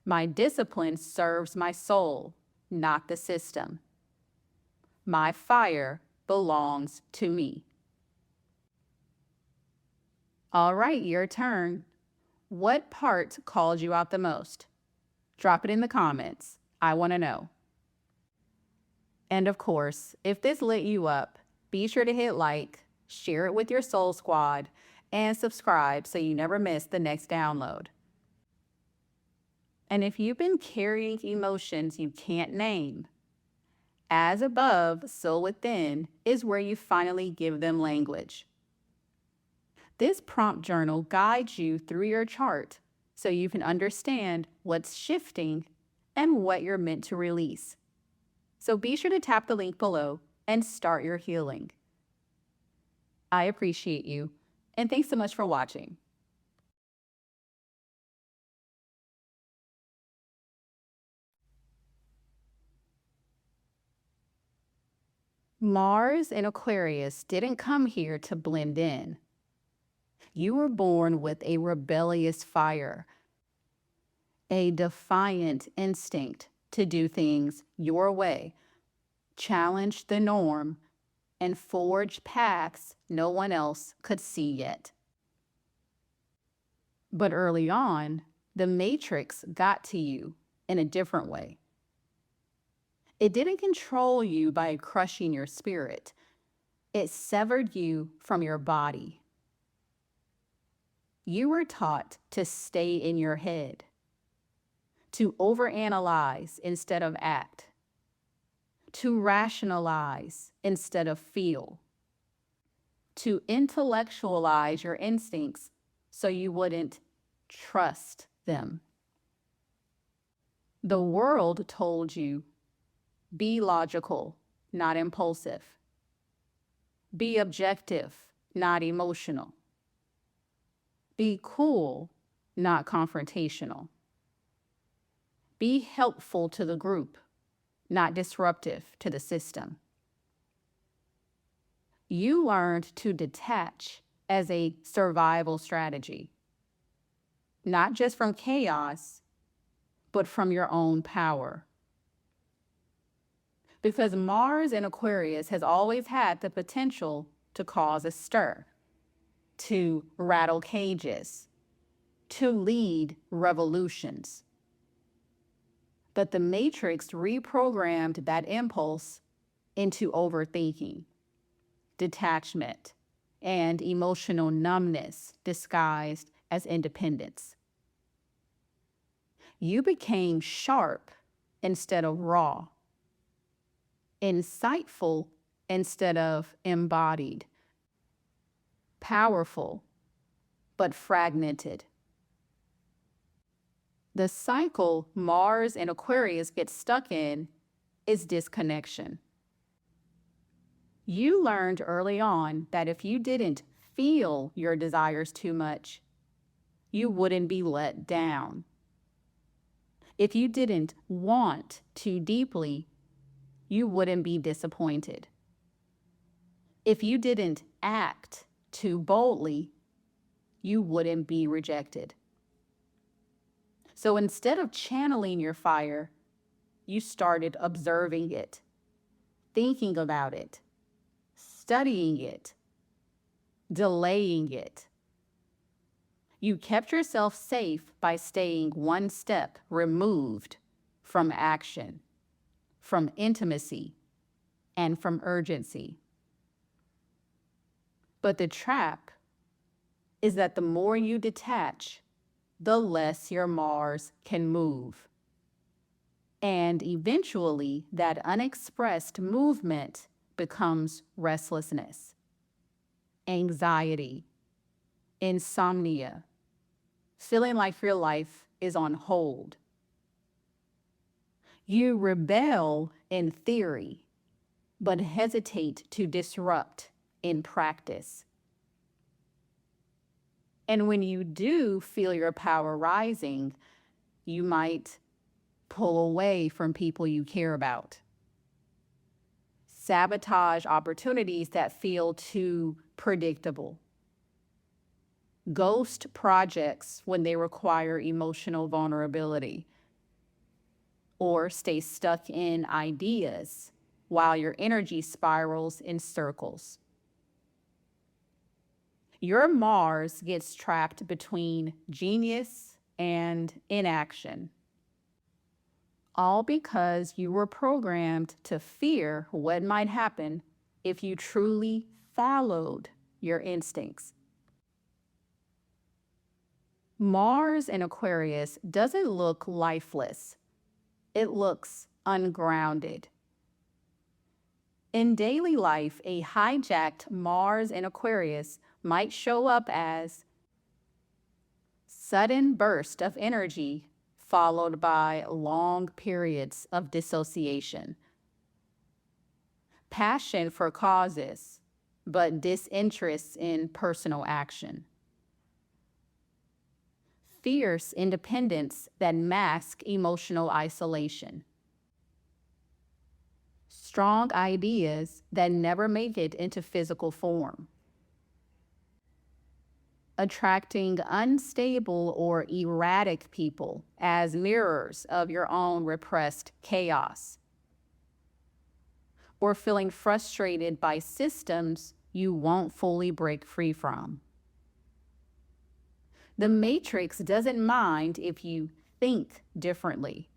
My discipline serves my soul, not the system. My fire belongs to me. All right, your turn. What part called you out the most? Drop it in the comments. I want to know. And of course, if this lit you up, be sure to hit like, share it with your soul squad, and subscribe so you never miss the next download. And if you've been carrying emotions you can't name, as above, so within is where you finally give them language. This prompt journal guides you through your chart so you can understand what's shifting and what you're meant to release. So be sure to tap the link below and start your healing. I appreciate you, and thanks so much for watching. Mars and Aquarius didn't come here to blend in. You were born with a rebellious fire, a defiant instinct to do things your way, challenge the norm, and forge paths no one else could see yet. But early on, the Matrix got to you in a different way. It didn't control you by crushing your spirit. It severed you from your body. You were taught to stay in your head, to overanalyze instead of act, to rationalize instead of feel, to intellectualize your instincts so you wouldn't trust them. The world told you, be logical, not impulsive. Be objective, not emotional. Be cool, not confrontational. Be helpful to the group, not disruptive to the system. You learned to detach as a survival strategy, not just from chaos, but from your own power. Because Mars in Aquarius has always had the potential to cause a stir, to rattle cages, to lead revolutions. But the matrix reprogrammed that impulse into overthinking, detachment, and emotional numbness disguised as independence. You became sharp instead of raw, insightful instead of embodied, powerful but fragmented. The cycle Mars and Aquarius get stuck in is disconnection. You learned early on that if you didn't feel your desires too much, you wouldn't be let down. If you didn't want too deeply, you wouldn't be disappointed. If you didn't act too boldly, you wouldn't be rejected. So instead of channeling your fire, you started observing it, thinking about it, studying it, delaying it. You kept yourself safe by staying one step removed from action, from intimacy, and from urgency. But the trap is that the more you detach, the less your Mars can move. And eventually, that unexpressed movement becomes restlessness, anxiety, insomnia, feeling like your life is on hold. You rebel in theory, but hesitate to disrupt in practice. And when you do feel your power rising, you might pull away from people you care about, sabotage opportunities that feel too predictable, ghost projects when they require emotional vulnerability, or stay stuck in ideas while your energy spirals in circles. Your Mars gets trapped between genius and inaction, all because you were programmed to fear what might happen if you truly followed your instincts. Mars in Aquarius doesn't look lifeless. It looks ungrounded. In daily life, a hijacked Mars in Aquarius might show up as sudden burst of energy followed by long periods of dissociation. Passion for causes, but disinterest in personal action. Fierce independence that masks emotional isolation. Strong ideas that never make it into physical form. Attracting unstable or erratic people as mirrors of your own repressed chaos. Or feeling frustrated by systems you won't fully break free from. The matrix doesn't mind if you think differently.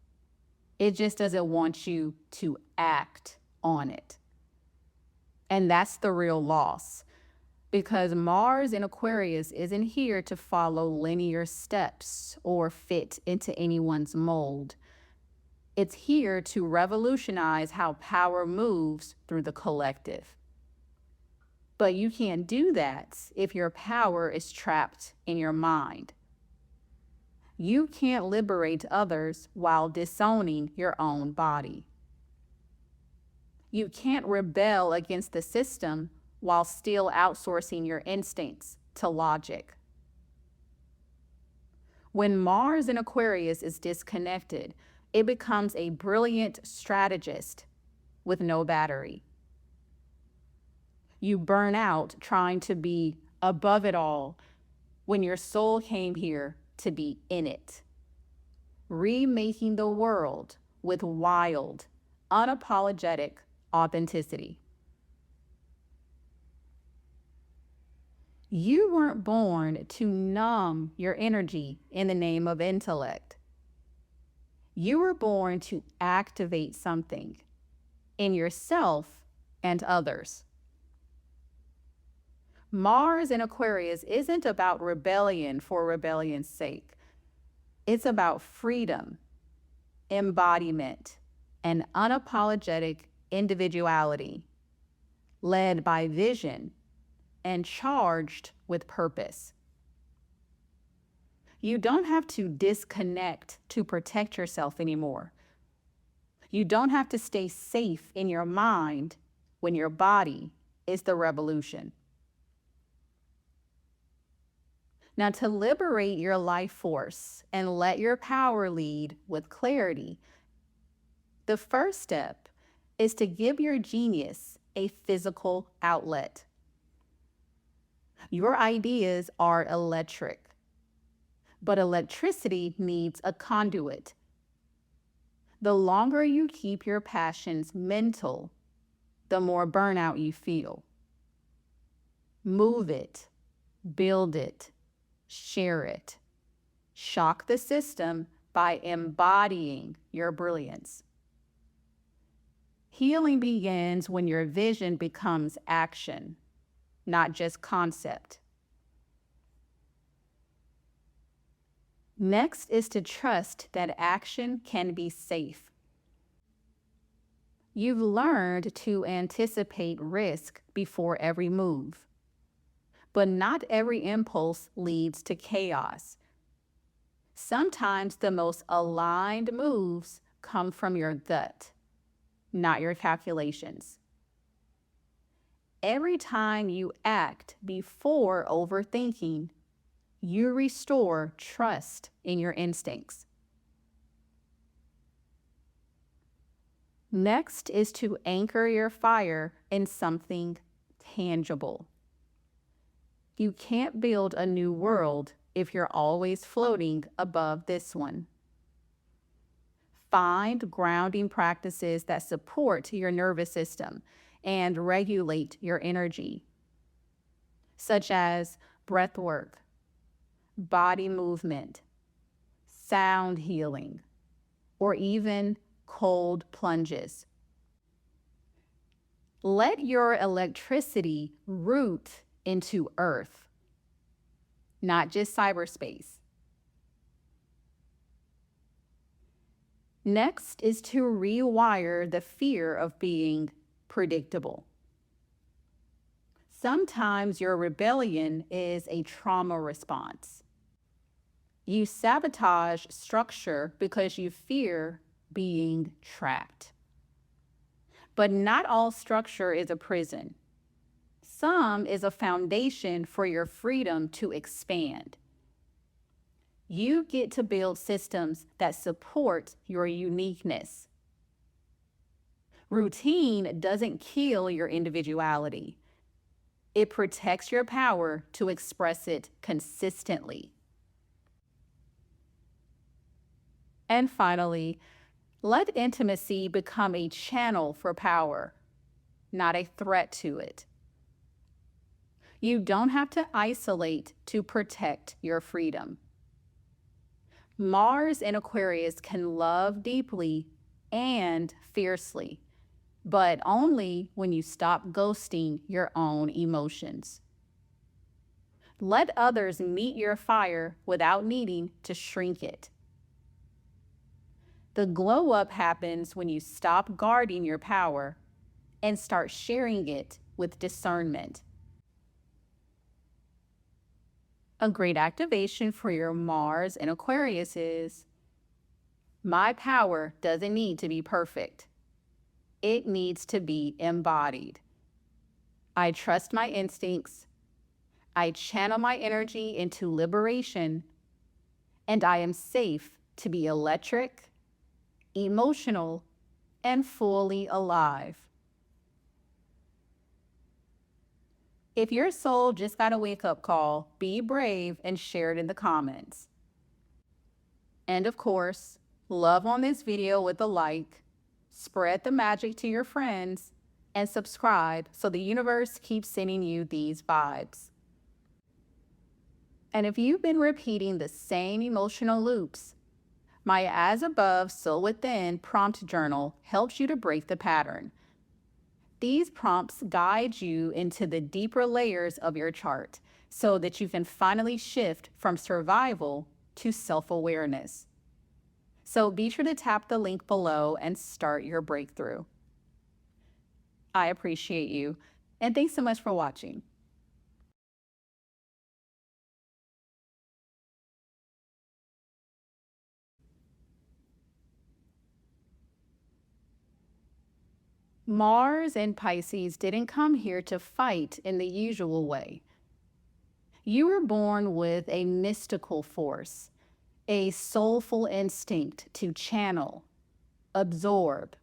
It just doesn't want you to act on it. And that's the real loss. Because Mars in Aquarius isn't here to follow linear steps or fit into anyone's mold. It's here to revolutionize how power moves through the collective. But you can't do that if your power is trapped in your mind. You can't liberate others while disowning your own body. You can't rebel against the system while still outsourcing your instincts to logic. When Mars in Aquarius is disconnected, it becomes a brilliant strategist with no battery. You burn out trying to be above it all when your soul came here to be in it, remaking the world with wild, unapologetic authenticity. You weren't born to numb your energy in the name of intellect. You were born to activate something in yourself and others. Mars in Aquarius isn't about rebellion for rebellion's sake. It's about freedom, embodiment, and unapologetic individuality, led by vision and charged with purpose. You don't have to disconnect to protect yourself anymore. You don't have to stay safe in your mind when your body is the revolution. Now, to liberate your life force and let your power lead with clarity, the first step is to give your genius a physical outlet. Your ideas are electric, but electricity needs a conduit. The longer you keep your passions mental, the more burnout you feel. Move it, build it, share it. Shock the system by embodying your brilliance. Healing begins when your vision becomes action, not just concept. Next is to trust that action can be safe. You've learned to anticipate risk before every move. But not every impulse leads to chaos. Sometimes the most aligned moves come from your gut, not your calculations. Every time you act before overthinking, you restore trust in your instincts. Next is to anchor your fire in something tangible. You can't build a new world if you're always floating above this one. Find grounding practices that support your nervous system and regulate your energy, such as breath work, body movement, sound healing, or even cold plunges. Let your electricity root into Earth, not just cyberspace. Next is to rewire the fear of being predictable. Sometimes your rebellion is a trauma response. You sabotage structure because you fear being trapped. But not all structure is a prison. Some is a foundation for your freedom to expand. You get to build systems that support your uniqueness. Routine doesn't kill your individuality. It protects your power to express it consistently. And finally, let intimacy become a channel for power, not a threat to it. You don't have to isolate to protect your freedom. Mars in Aquarius can love deeply and fiercely, but only when you stop ghosting your own emotions. Let others meet your fire without needing to shrink it. The glow up happens when you stop guarding your power and start sharing it with discernment. A great activation for your Mars in Aquarius is, my power doesn't need to be perfect. It needs to be embodied. I trust my instincts. I channel my energy into liberation, and I am safe to be electric, emotional, and fully alive. If your soul just got a wake-up call, be brave and share it in the comments. And of course, love on this video with a like, spread the magic to your friends, and subscribe so the universe keeps sending you these vibes. And if you've been repeating the same emotional loops, My As Above, So Within prompt journal helps you to break the pattern. These prompts guide you into the deeper layers of your chart so that you can finally shift from survival to self-awareness. So be sure to tap the link below and start your breakthrough. I appreciate you, and thanks so much for watching. Mars and Pisces didn't come here to fight in the usual way. You were born with a mystical force, a soulful instinct to channel, absorb,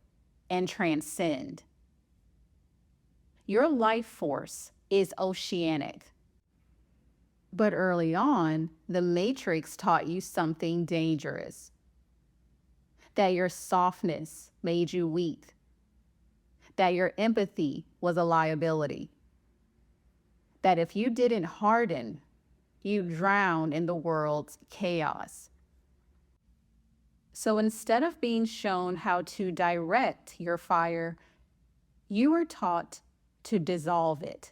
and transcend. Your life force is oceanic. But early on, the Matrix taught you something dangerous. That your softness made you weak. That your empathy was a liability. That if you didn't harden, you drowned in the world's chaos. So instead of being shown how to direct your fire, you were taught to dissolve it.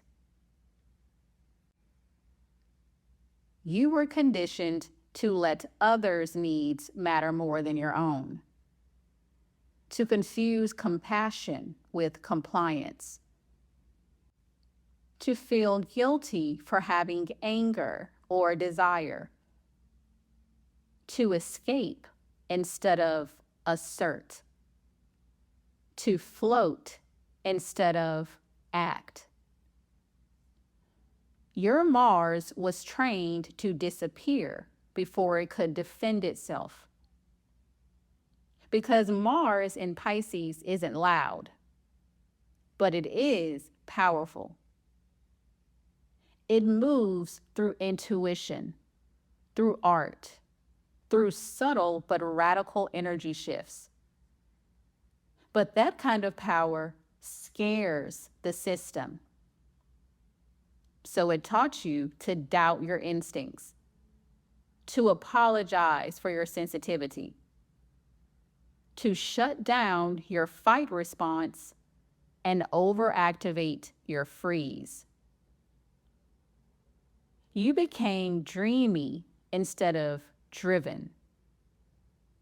You were conditioned to let others' needs matter more than your own, to confuse compassion with compliance, to feel guilty for having anger or desire, to escape instead of assert, to float instead of act. Your Mars was trained to disappear before it could defend itself. Because Mars in Pisces isn't loud, but it is powerful. It moves through intuition, through art, through subtle but radical energy shifts. But that kind of power scares the system. So it taught you to doubt your instincts, to apologize for your sensitivity, to shut down your fight response and overactivate your freeze. You became dreamy instead of driven,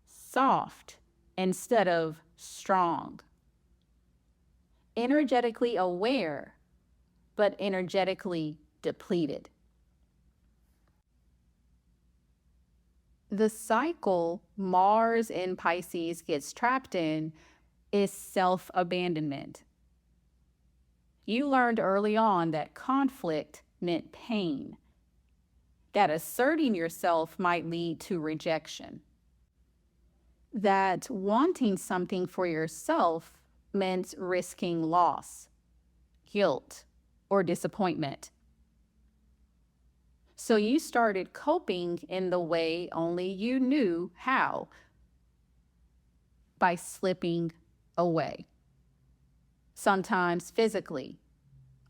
soft instead of strong, energetically aware, but energetically depleted. The cycle Mars in Pisces gets trapped in is self-abandonment. You learned early on that conflict meant pain, that asserting yourself might lead to rejection, that wanting something for yourself meant risking loss, guilt, or disappointment. So you started coping in the way only you knew how, by slipping away. Sometimes physically,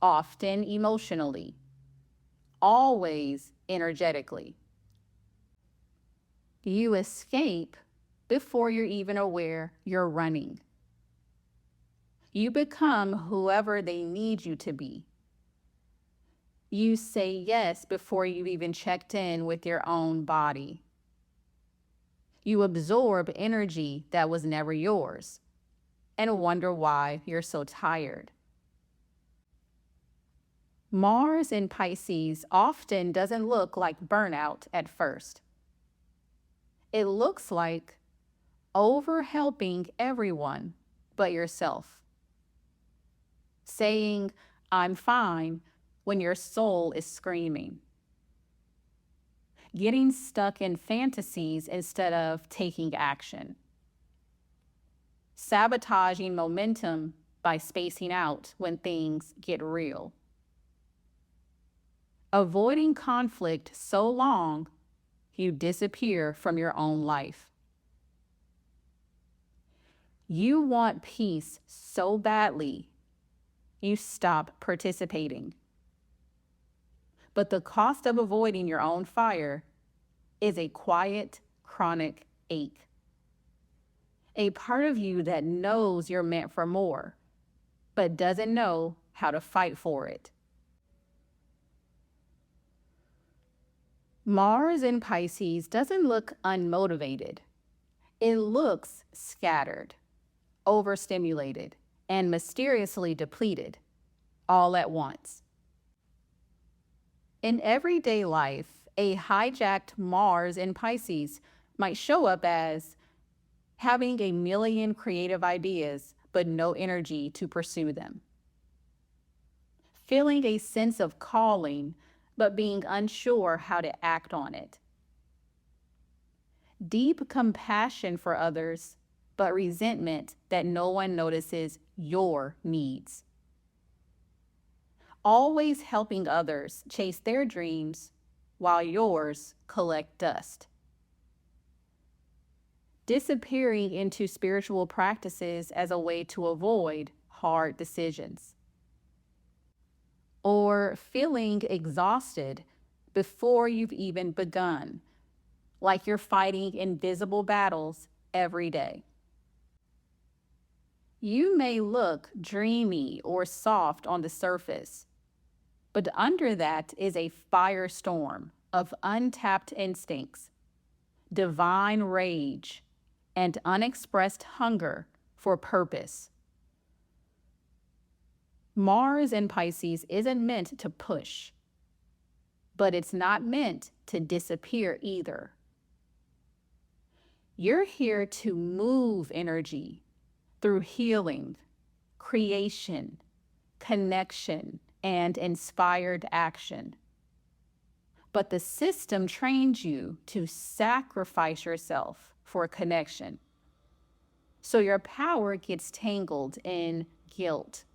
often emotionally, always energetically. You escape before you're even aware you're running. You become whoever they need you to be. You say yes before you've even checked in with your own body. You absorb energy that was never yours and wonder why you're so tired. Mars in Pisces often doesn't look like burnout at first. It looks like over-helping everyone but yourself. Saying, "I'm fine," when your soul is screaming. Getting stuck in fantasies instead of taking action. Sabotaging momentum by spacing out when things get real. Avoiding conflict so long you disappear from your own life. You want peace so badly you stop participating. But the cost of avoiding your own fire is a quiet, chronic ache. a part of you that knows you're meant for more, but doesn't know how to fight for it. Mars in Pisces doesn't look unmotivated. It looks scattered, overstimulated, and mysteriously depleted all at once. In everyday life, a hijacked Mars in Pisces might show up as having a million creative ideas, but no energy to pursue them. Feeling a sense of calling, but being unsure how to act on it. Deep compassion for others, but resentment that no one notices your needs. Always helping others chase their dreams while yours collect dust. Disappearing into spiritual practices as a way to avoid hard decisions. Or feeling exhausted before you've even begun, like you're fighting invisible battles every day. You may look dreamy or soft on the surface, but under that is a firestorm of untapped instincts, divine rage, and unexpressed hunger for purpose. Mars in Pisces isn't meant to push, but it's not meant to disappear either. You're here to move energy through healing, creation, connection, and inspired action. But the system trains you to sacrifice yourself for connection. So your power gets tangled in guilt,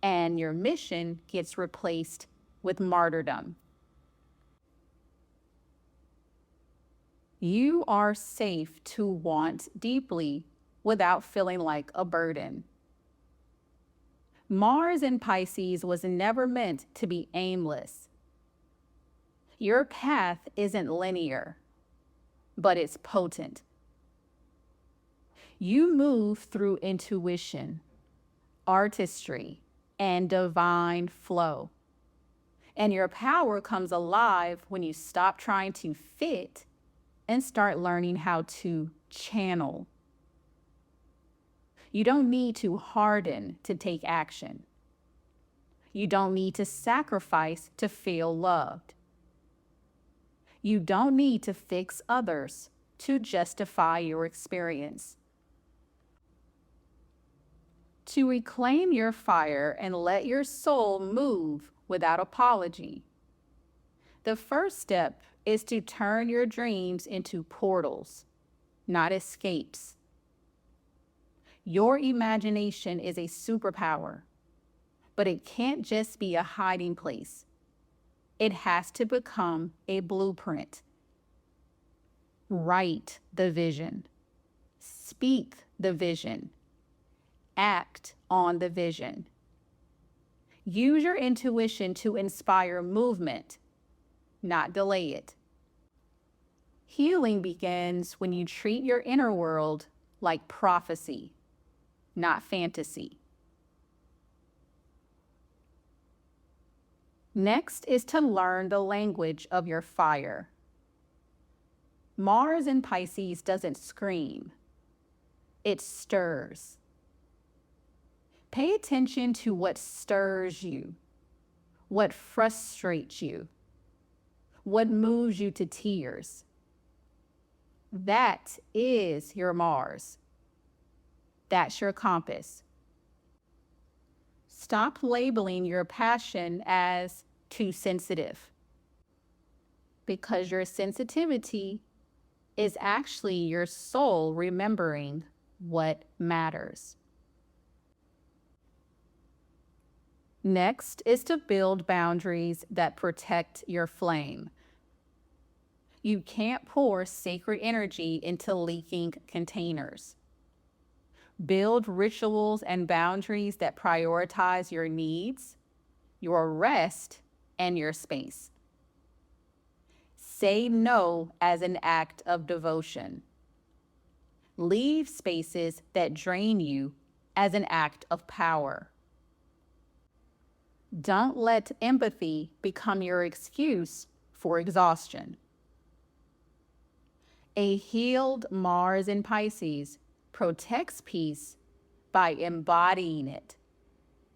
and your mission gets replaced with martyrdom. You are safe to want deeply without feeling like a burden. Mars in Pisces was never meant to be aimless. Your path isn't linear, but it's potent. You move through intuition, artistry, and divine flow. And your power comes alive when you stop trying to fit and start learning how to channel. You don't need to harden to take action. You don't need to sacrifice to feel loved. You don't need to fix others to justify your experience. To reclaim your fire and let your soul move without apology, the first step is to turn your dreams into portals, not escapes. Your imagination is a superpower, but it can't just be a hiding place. It has to become a blueprint. Write the vision. Speak the vision. Act on the vision. Use your intuition to inspire movement, not delay it. Healing begins when you treat your inner world like prophecy, not fantasy. Next is to learn the language of your fire. Mars in Pisces doesn't scream, it stirs. Pay attention to what stirs you, what frustrates you, what moves you to tears. That is your Mars. That's your compass. Stop labeling your passion as too sensitive, because your sensitivity is actually your soul remembering what matters. Next is to build boundaries that protect your flame. You can't pour sacred energy into leaking containers. Build rituals and boundaries that prioritize your needs, your rest, and your space. Say no as an act of devotion. Leave spaces that drain you as an act of power. Don't let empathy become your excuse for exhaustion. A healed Mars in Pisces protects peace by embodying it,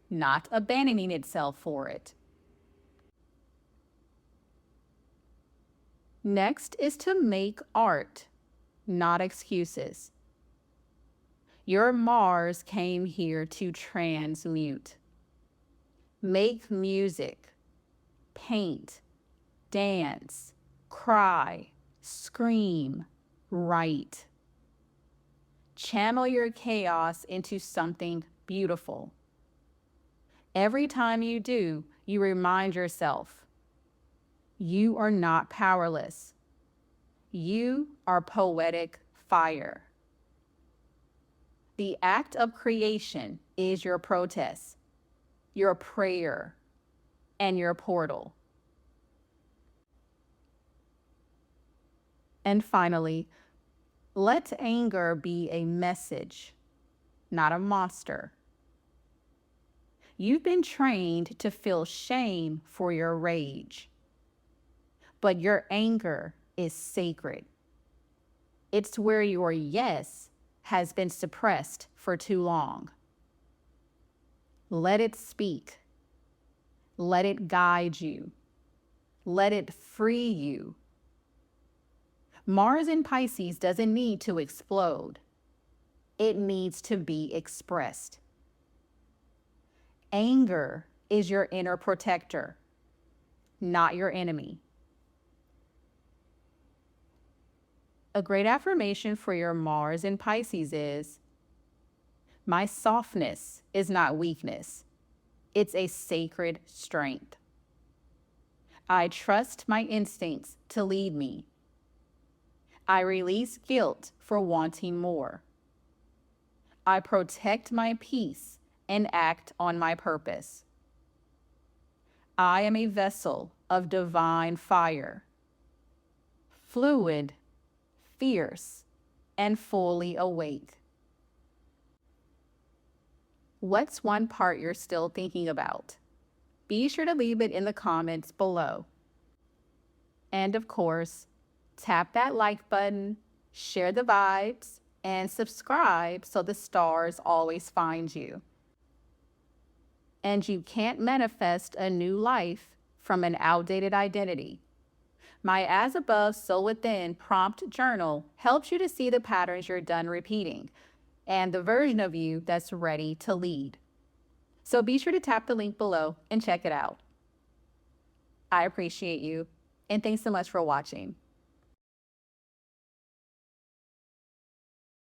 not abandoning itself for it. Next is to make art, not excuses. Your Mars came here to transmute. Make music, paint, dance, cry, scream, write. Channel your chaos into something beautiful. Every time you do, you remind yourself, you are not powerless. You are poetic fire. The act of creation is your protest, your prayer, and your portal. And finally, let anger be a message, not a monster. You've been trained to feel shame for your rage, but your anger is sacred. It's where your yes has been suppressed for too long. Let it speak. Let it guide you. Let it free you. Mars in Pisces doesn't need to explode. It needs to be expressed. Anger is your inner protector, not your enemy. A great affirmation for your Mars in Pisces is, my softness is not weakness. It's a sacred strength. I trust my instincts to lead me. I release guilt for wanting more. I protect my peace and act on my purpose. I am a vessel of divine fire, fluid, fierce, and fully awake. What's one part you're still thinking about? Be sure to leave it in the comments below. And of course, tap that like button, share the vibes, and subscribe so the stars always find you. And you can't manifest a new life from an outdated identity. My As Above, So Within prompt journal helps you to see the patterns you're done repeating and the version of you that's ready to lead. So be sure to tap the link below and check it out. I appreciate you, and thanks so much for watching.